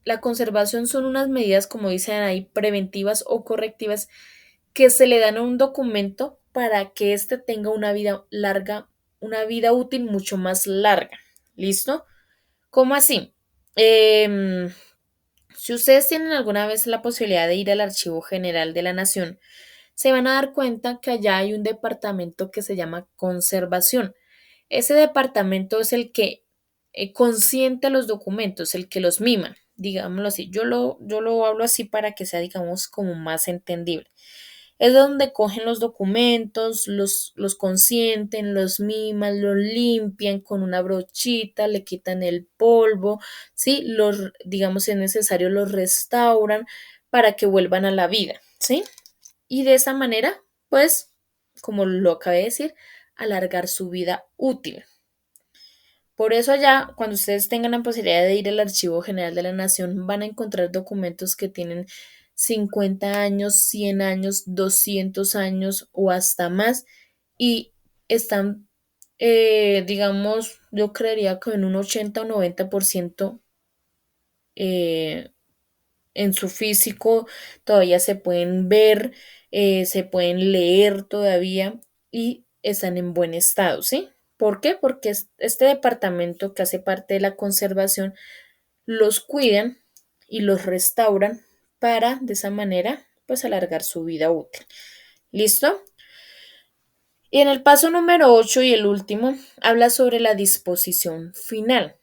[SPEAKER 1] la conservación son unas medidas, como dicen ahí, preventivas o correctivas que se le dan a un documento para que éste tenga una vida larga, una vida útil mucho más larga. ¿Listo? ¿Cómo así? Em, si ustedes tienen alguna vez la posibilidad de ir al Archivo General de la Nación, se van a dar cuenta que allá hay un departamento que se llama conservación. Ese departamento es el que consiente los documentos, el que los mima, digámoslo así. Yo lo hablo así para que sea, digamos, como más entendible. Es donde cogen los documentos, los consienten, los miman, los limpian con una brochita, le quitan el polvo, ¿sí? Digamos, si es necesario, los restauran para que vuelvan a la vida, ¿sí? Y de esa manera, pues, como lo acabé de decir, alargar su vida útil. Por eso allá, cuando ustedes tengan la posibilidad de ir al Archivo General de la Nación, van a encontrar documentos que tienen 50 años, 100 años, 200 años o hasta más y están, digamos, yo creería que en un 80 o 90% eh, en su físico todavía se pueden ver, se pueden leer todavía y están en buen estado, ¿sí? ¿Por qué? Porque este departamento que hace parte de la conservación los cuidan y los restauran para de esa manera pues alargar su vida útil. ¿Listo? Y en el paso número 8 y el último habla sobre la disposición final.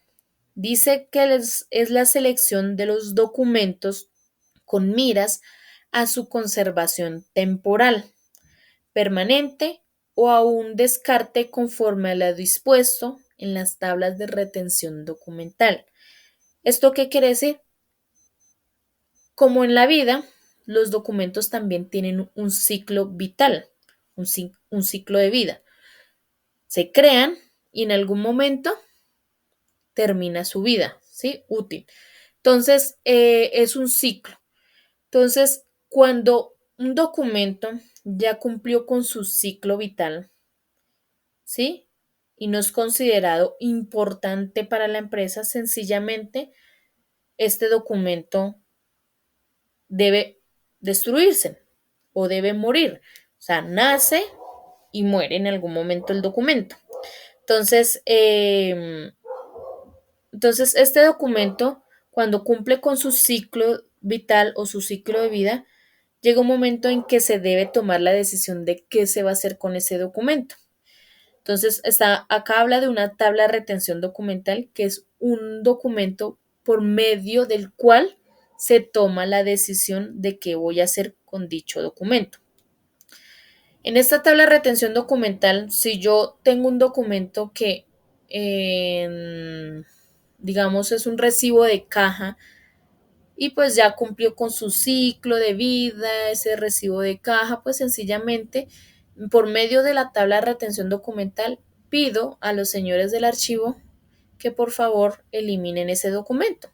[SPEAKER 1] Dice que es la selección de los documentos con miras a su conservación temporal, permanente o a un descarte conforme a lo dispuesto en las tablas de retención documental. ¿Esto qué quiere decir? Como en la vida, los documentos también tienen un ciclo vital, un ciclo de vida. Se crean y en algún momento termina su vida, ¿sí? Útil. Entonces, es un ciclo. Entonces, cuando un documento ya cumplió con su ciclo vital, ¿sí? Y no es considerado importante para la empresa, sencillamente este documento debe destruirse o debe morir. O sea, nace y muere en algún momento el documento. Entonces, este documento, cuando cumple con su ciclo vital o su ciclo de vida, llega un momento en que se debe tomar la decisión de qué se va a hacer con ese documento. Entonces, acá habla de una tabla de retención documental, que es un documento por medio del cual se toma la decisión de qué voy a hacer con dicho documento. En esta tabla de retención documental, si yo tengo un documento que, digamos, es un recibo de caja y pues ya cumplió con su ciclo de vida, ese recibo de caja, pues sencillamente por medio de la tabla de retención documental pido a los señores del archivo que por favor eliminen ese documento.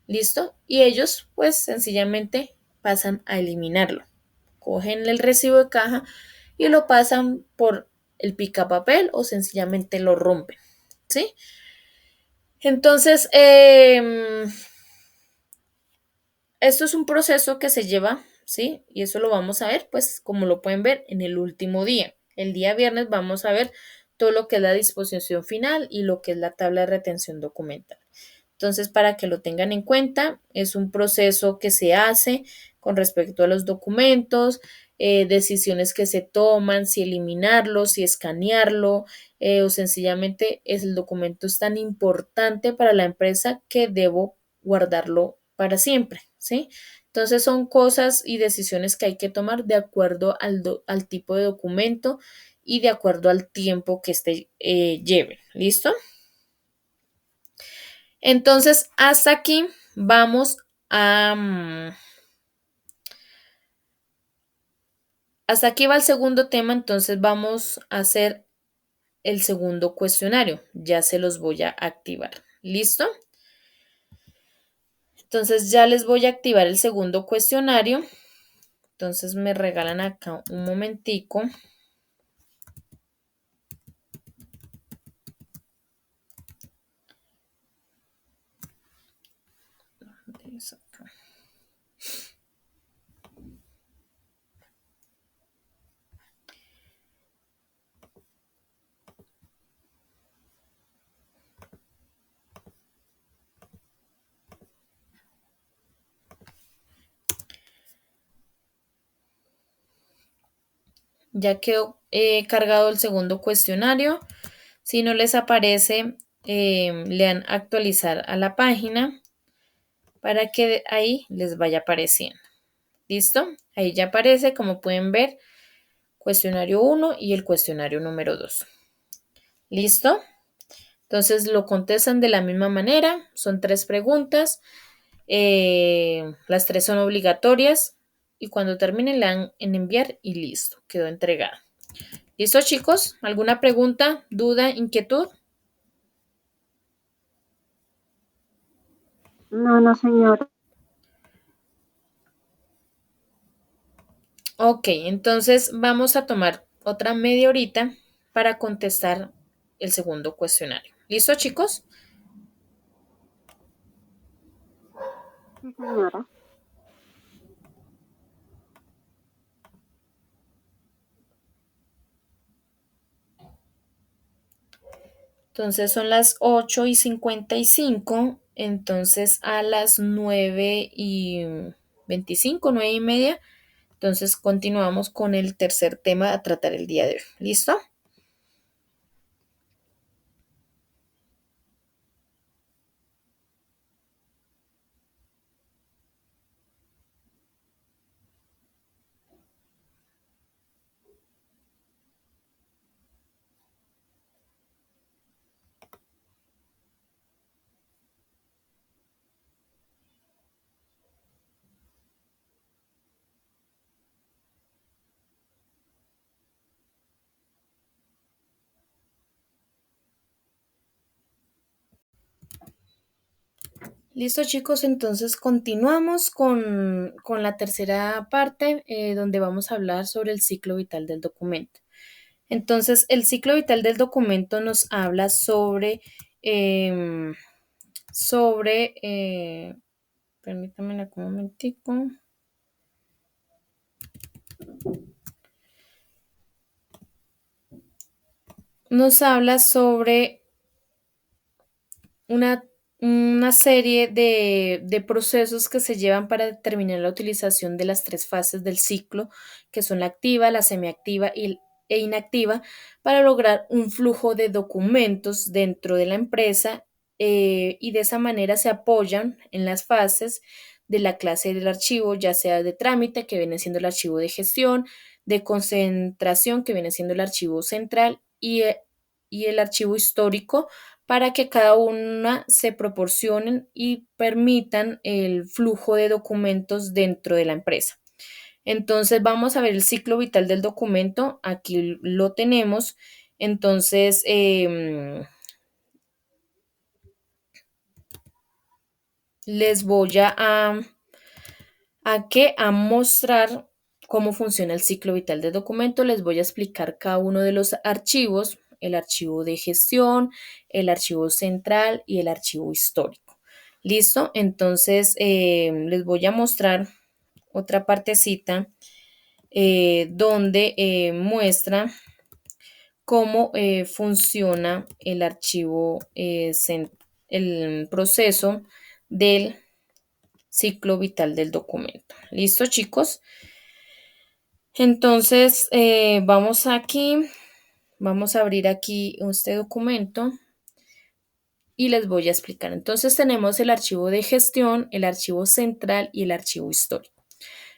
[SPEAKER 1] ¿Listo? Y ellos pues sencillamente pasan a eliminarlo. Cogen el recibo de caja y lo pasan por el picapapel o sencillamente lo rompen. ¿Sí? Entonces, esto es un proceso que se lleva, ¿sí? Y eso lo vamos a ver, pues, como lo pueden ver, en el último día. El día viernes vamos a ver todo lo que es la disposición final y lo que es la tabla de retención documental. Entonces, para que lo tengan en cuenta, es un proceso que se hace con respecto a los documentos. decisiones que se toman, si eliminarlo, si escanearlo, o sencillamente el documento es tan importante para la empresa que debo guardarlo para siempre, ¿sí? Entonces son cosas y decisiones que hay que tomar de acuerdo al tipo de documento y de acuerdo al tiempo que este lleve. ¿Listo? Entonces, hasta aquí vamos a... hasta aquí va el segundo tema, entonces vamos a hacer el segundo cuestionario. Ya se los voy a activar. ¿Listo? Entonces ya les voy a activar el segundo cuestionario. Entonces me regalan acá un momentico. Ya quedó cargado el segundo cuestionario. Si no les aparece, le dan actualizar a la página para que ahí les vaya apareciendo. ¿Listo? Ahí ya aparece, como pueden ver, cuestionario 1 y el cuestionario número 2. ¿Listo? Entonces lo contestan de la misma manera. Son 3 preguntas. Las 3 son obligatorias. Y cuando terminen le dan en enviar y listo. Quedó entregada. ¿Listo, chicos? ¿Alguna pregunta, duda, inquietud?
[SPEAKER 2] No, no, señora.
[SPEAKER 1] Ok, entonces vamos a tomar otra media horita para contestar el segundo cuestionario. ¿Listo, chicos?
[SPEAKER 2] Sí, señora.
[SPEAKER 1] Entonces son las 8:55. Entonces a las 9:25, 9:30. Entonces continuamos con el tercer tema a tratar el día de hoy. ¿Listo? Listo, chicos, entonces continuamos con la tercera parte donde vamos a hablar sobre el ciclo vital del documento. Entonces, el ciclo vital del documento nos habla sobre, permítanme un momentico, nos habla sobre una, una serie de procesos que se llevan para determinar la utilización de las 3 fases del ciclo, que son la activa, la semiactiva e inactiva, para lograr un flujo de documentos dentro de la empresa y de esa manera se apoyan en las fases de la clase del archivo, ya sea de trámite, que viene siendo el archivo de gestión, de concentración, que viene siendo el archivo central, y el archivo histórico, para que cada una se proporcionen y permitan el flujo de documentos dentro de la empresa. Entonces vamos a ver el ciclo vital del documento. Aquí lo tenemos. Entonces les voy a mostrar cómo funciona el ciclo vital del documento. Les voy a explicar cada uno de los archivos, el archivo de gestión, el archivo central y el archivo histórico. ¿Listo? Entonces les voy a mostrar otra partecita donde muestra cómo funciona el archivo, el proceso del ciclo vital del documento. ¿Listo, chicos? Entonces, vamos aquí, vamos a abrir aquí este documento y les voy a explicar. Entonces, tenemos el archivo de gestión, el archivo central y el archivo histórico.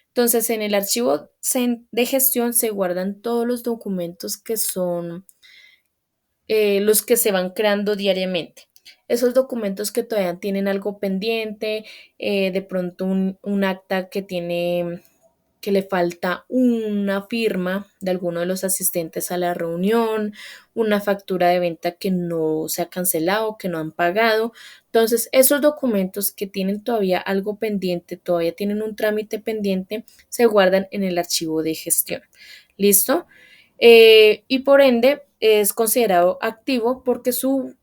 [SPEAKER 1] Entonces, en el archivo de gestión se guardan todos los documentos que son los que se van creando diariamente. Esos documentos que todavía tienen algo pendiente, de pronto un acta que tiene que le falta una firma de alguno de los asistentes a la reunión, una factura de venta que no se ha cancelado, que no han pagado. Entonces, esos documentos que tienen todavía algo pendiente, todavía tienen un trámite pendiente, se guardan en el archivo de gestión. ¿Listo? Y por ende es considerado activo porque su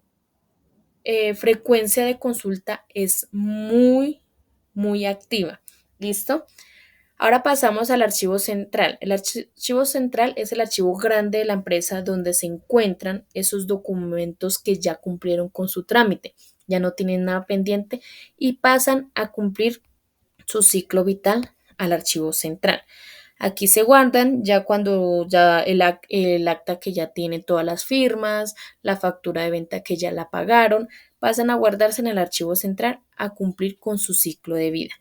[SPEAKER 1] frecuencia de consulta es muy, muy activa. ¿Listo? Ahora pasamos al archivo central. El archivo central es el archivo grande de la empresa donde se encuentran esos documentos que ya cumplieron con su trámite, ya no tienen nada pendiente y pasan a cumplir su ciclo vital al archivo central. Aquí se guardan ya cuando ya el acta que ya tiene todas las firmas, la factura de venta que ya la pagaron, pasan a guardarse en el archivo central a cumplir con su ciclo de vida.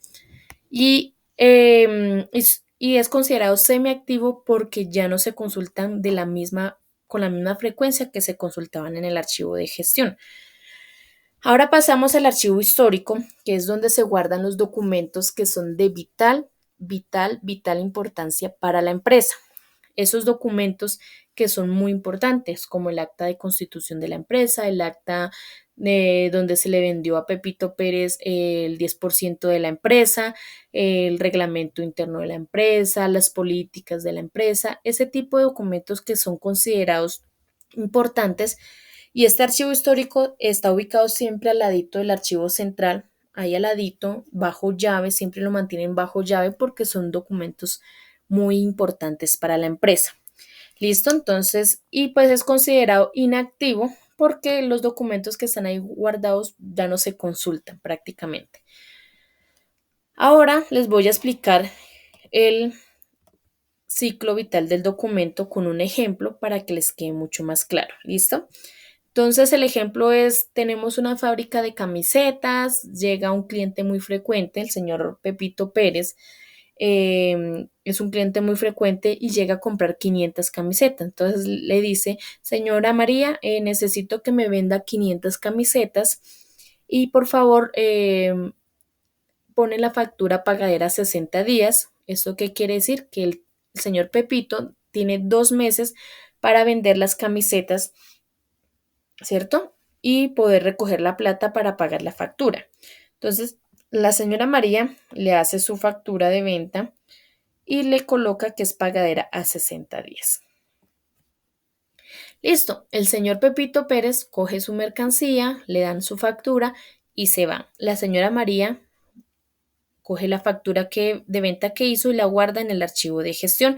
[SPEAKER 1] Y es considerado semiactivo porque ya no se consultan con la misma frecuencia que se consultaban en el archivo de gestión. Ahora pasamos al archivo histórico, que es donde se guardan los documentos que son de vital importancia para la empresa. Esos documentos que son muy importantes, como el acta de constitución de la empresa, el acta de donde se le vendió a Pepito Pérez el 10% de la empresa, el reglamento interno de la empresa, las políticas de la empresa, ese tipo de documentos que son considerados importantes. Y este archivo histórico está ubicado siempre al ladito del archivo central, ahí al ladito, bajo llave, siempre lo mantienen bajo llave porque son documentos muy importantes para la empresa. ¿Listo? Entonces, y pues es considerado inactivo porque los documentos que están ahí guardados ya no se consultan prácticamente. Ahora les voy a explicar el ciclo vital del documento con un ejemplo para que les quede mucho más claro. ¿Listo? Entonces el ejemplo es, tenemos una fábrica de camisetas, llega un cliente muy frecuente, el señor Pepito Pérez, es un cliente muy frecuente y llega a comprar 500 camisetas. Entonces le dice, señora María, necesito que me venda 500 camisetas y por favor pone la factura pagadera 60 días. ¿Esto qué quiere decir? Que el señor Pepito tiene 2 meses para vender las camisetas, ¿cierto? Y poder recoger la plata para pagar la factura. Entonces, la señora María le hace su factura de venta y le coloca que es pagadera a 60 días. Listo, el señor Pepito Pérez coge su mercancía, le dan su factura y se va. La señora María coge la factura de venta que hizo y la guarda en el archivo de gestión,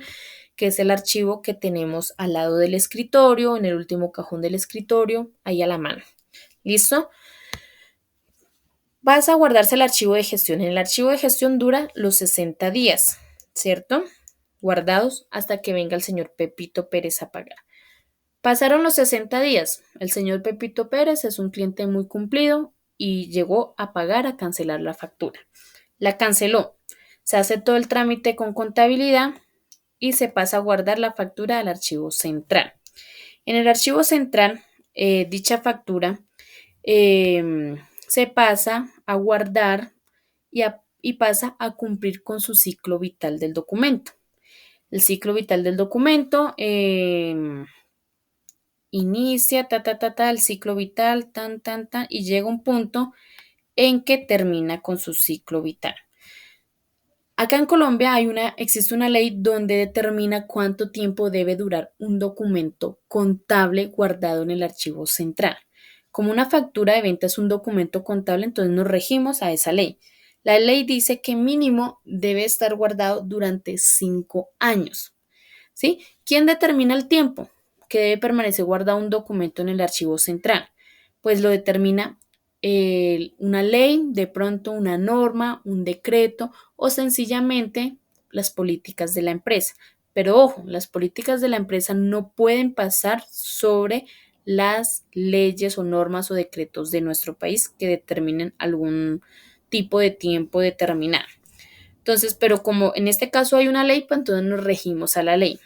[SPEAKER 1] que es el archivo que tenemos al lado del escritorio, en el último cajón del escritorio, ahí a la mano. ¿Listo? Vas a guardarse el archivo de gestión. En el archivo de gestión dura los 60 días, ¿cierto? Guardados hasta que venga el señor Pepito Pérez a pagar. Pasaron los 60 días. El señor Pepito Pérez es un cliente muy cumplido y llegó a pagar, a cancelar la factura. La canceló. Se hace todo el trámite con contabilidad y se pasa a guardar la factura al archivo central. En el archivo central, dicha factura se pasa a guardar y pasa a cumplir con su ciclo vital del documento. El ciclo vital del documento inicia, el ciclo vital, y llega un punto en que termina con su ciclo vital. Acá en Colombia existe una ley donde determina cuánto tiempo debe durar un documento contable guardado en el archivo central. Como una factura de venta es un documento contable, entonces nos regimos a esa ley. La ley dice que mínimo debe estar guardado durante 5 años. ¿Sí? ¿Quién determina el tiempo que debe permanecer guardado un documento en el archivo central? Pues lo determina una ley, de pronto una norma, un decreto o sencillamente las políticas de la empresa. Pero ojo, las políticas de la empresa no pueden pasar sobre las leyes o normas o decretos de nuestro país que determinen algún tipo de tiempo determinado. Entonces, pero como en este caso hay una ley, pues entonces nos regimos a la ley.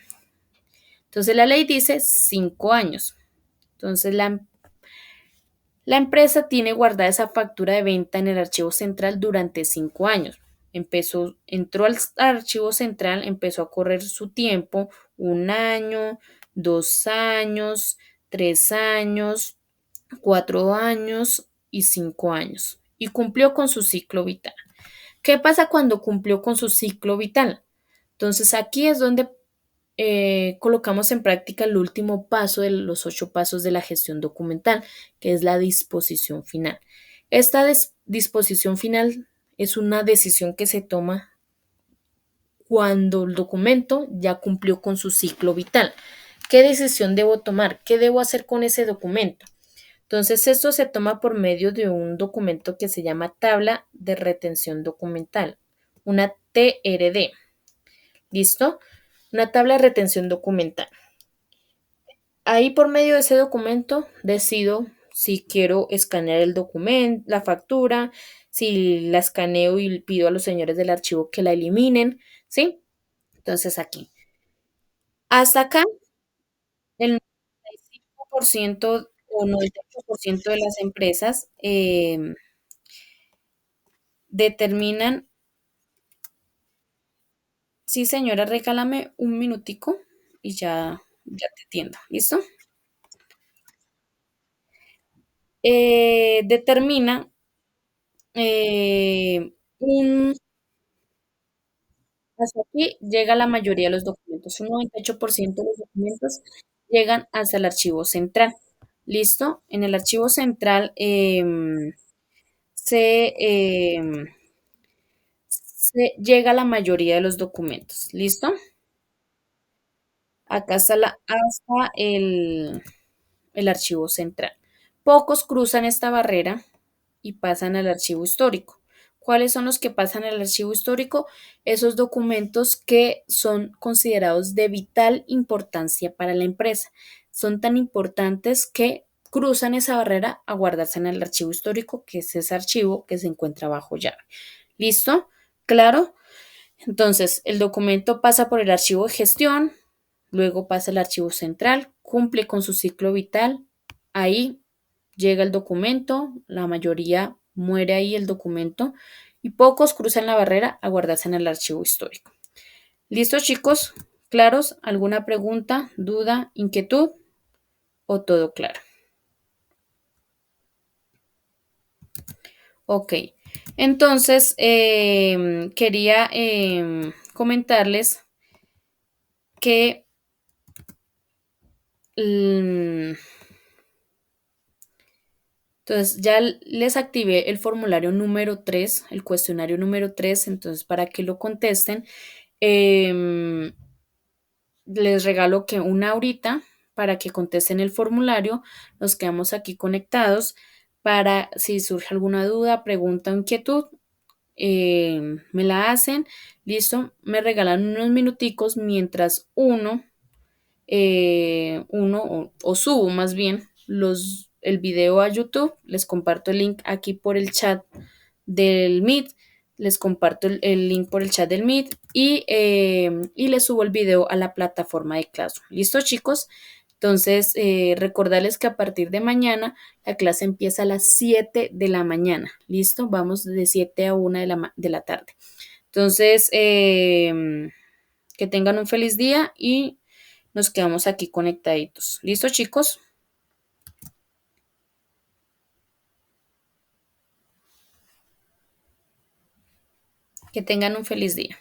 [SPEAKER 1] Entonces la ley dice 5 años. Entonces la empresa tiene guardada esa factura de venta en el archivo central durante 5 años. Entró al archivo central, empezó a correr su tiempo, 1 año, 2 años, 3 años, 4 años y 5 años. Y cumplió con su ciclo vital. ¿Qué pasa cuando cumplió con su ciclo vital? Entonces aquí es donde colocamos en práctica el último paso de los 8 pasos de la gestión documental, que es la disposición final. Esta disposición final es una decisión que se toma cuando el documento ya cumplió con su ciclo vital. ¿Qué decisión debo tomar? ¿Qué debo hacer con ese documento? Entonces, esto se toma por medio de un documento que se llama tabla de retención documental, una TRD. ¿Listo? Una tabla de retención documental. Ahí por medio de ese documento decido si quiero escanear el documento, la factura, si la escaneo y pido a los señores del archivo que la eliminen, ¿sí? Entonces aquí. Hasta acá, el 95% o 98% de las empresas determinan, sí señora, regálame un minutico y ya te atiendo, ¿listo? Determina un hasta aquí llega la mayoría de los documentos. Un 98% de los documentos llegan hasta el archivo central. ¿Listo? En el archivo central se, se llega la mayoría de los documentos. ¿Listo? Acá está hasta el archivo central. Pocos cruzan esta barrera y pasan al archivo histórico. ¿Cuáles son los que pasan al archivo histórico? Esos documentos que son considerados de vital importancia para la empresa. Son tan importantes que cruzan esa barrera a guardarse en el archivo histórico, que es ese archivo que se encuentra bajo llave. ¿Listo? ¿Claro? Entonces, el documento pasa por el archivo de gestión, luego pasa al archivo central, cumple con su ciclo vital, ahí llega el documento, la mayoría muere ahí el documento y pocos cruzan la barrera a guardarse en el archivo histórico. ¿Listo, chicos? ¿Claros? ¿Alguna pregunta, duda, inquietud o todo claro? Ok, entonces quería comentarles que mm, entonces ya les activé el formulario número 3, el cuestionario número 3. Entonces para que lo contesten, em, les regalo que una horita para que contesten el formulario, nos quedamos aquí conectados para si surge alguna duda, pregunta o inquietud, me la hacen, listo, me regalan unos minuticos mientras uno o subo más bien el video a YouTube, les comparto el link aquí por el chat del Meet, les comparto el link por el chat del Meet y les subo el video a la plataforma de Classroom. ¿Listo, chicos? Entonces, recordarles que a partir de mañana la clase empieza a las 7 de la mañana. ¿Listo? Vamos de 7 a 1 de la tarde. Entonces, que tengan un feliz día y nos quedamos aquí conectaditos. ¿Listo, chicos? Que tengan un feliz día.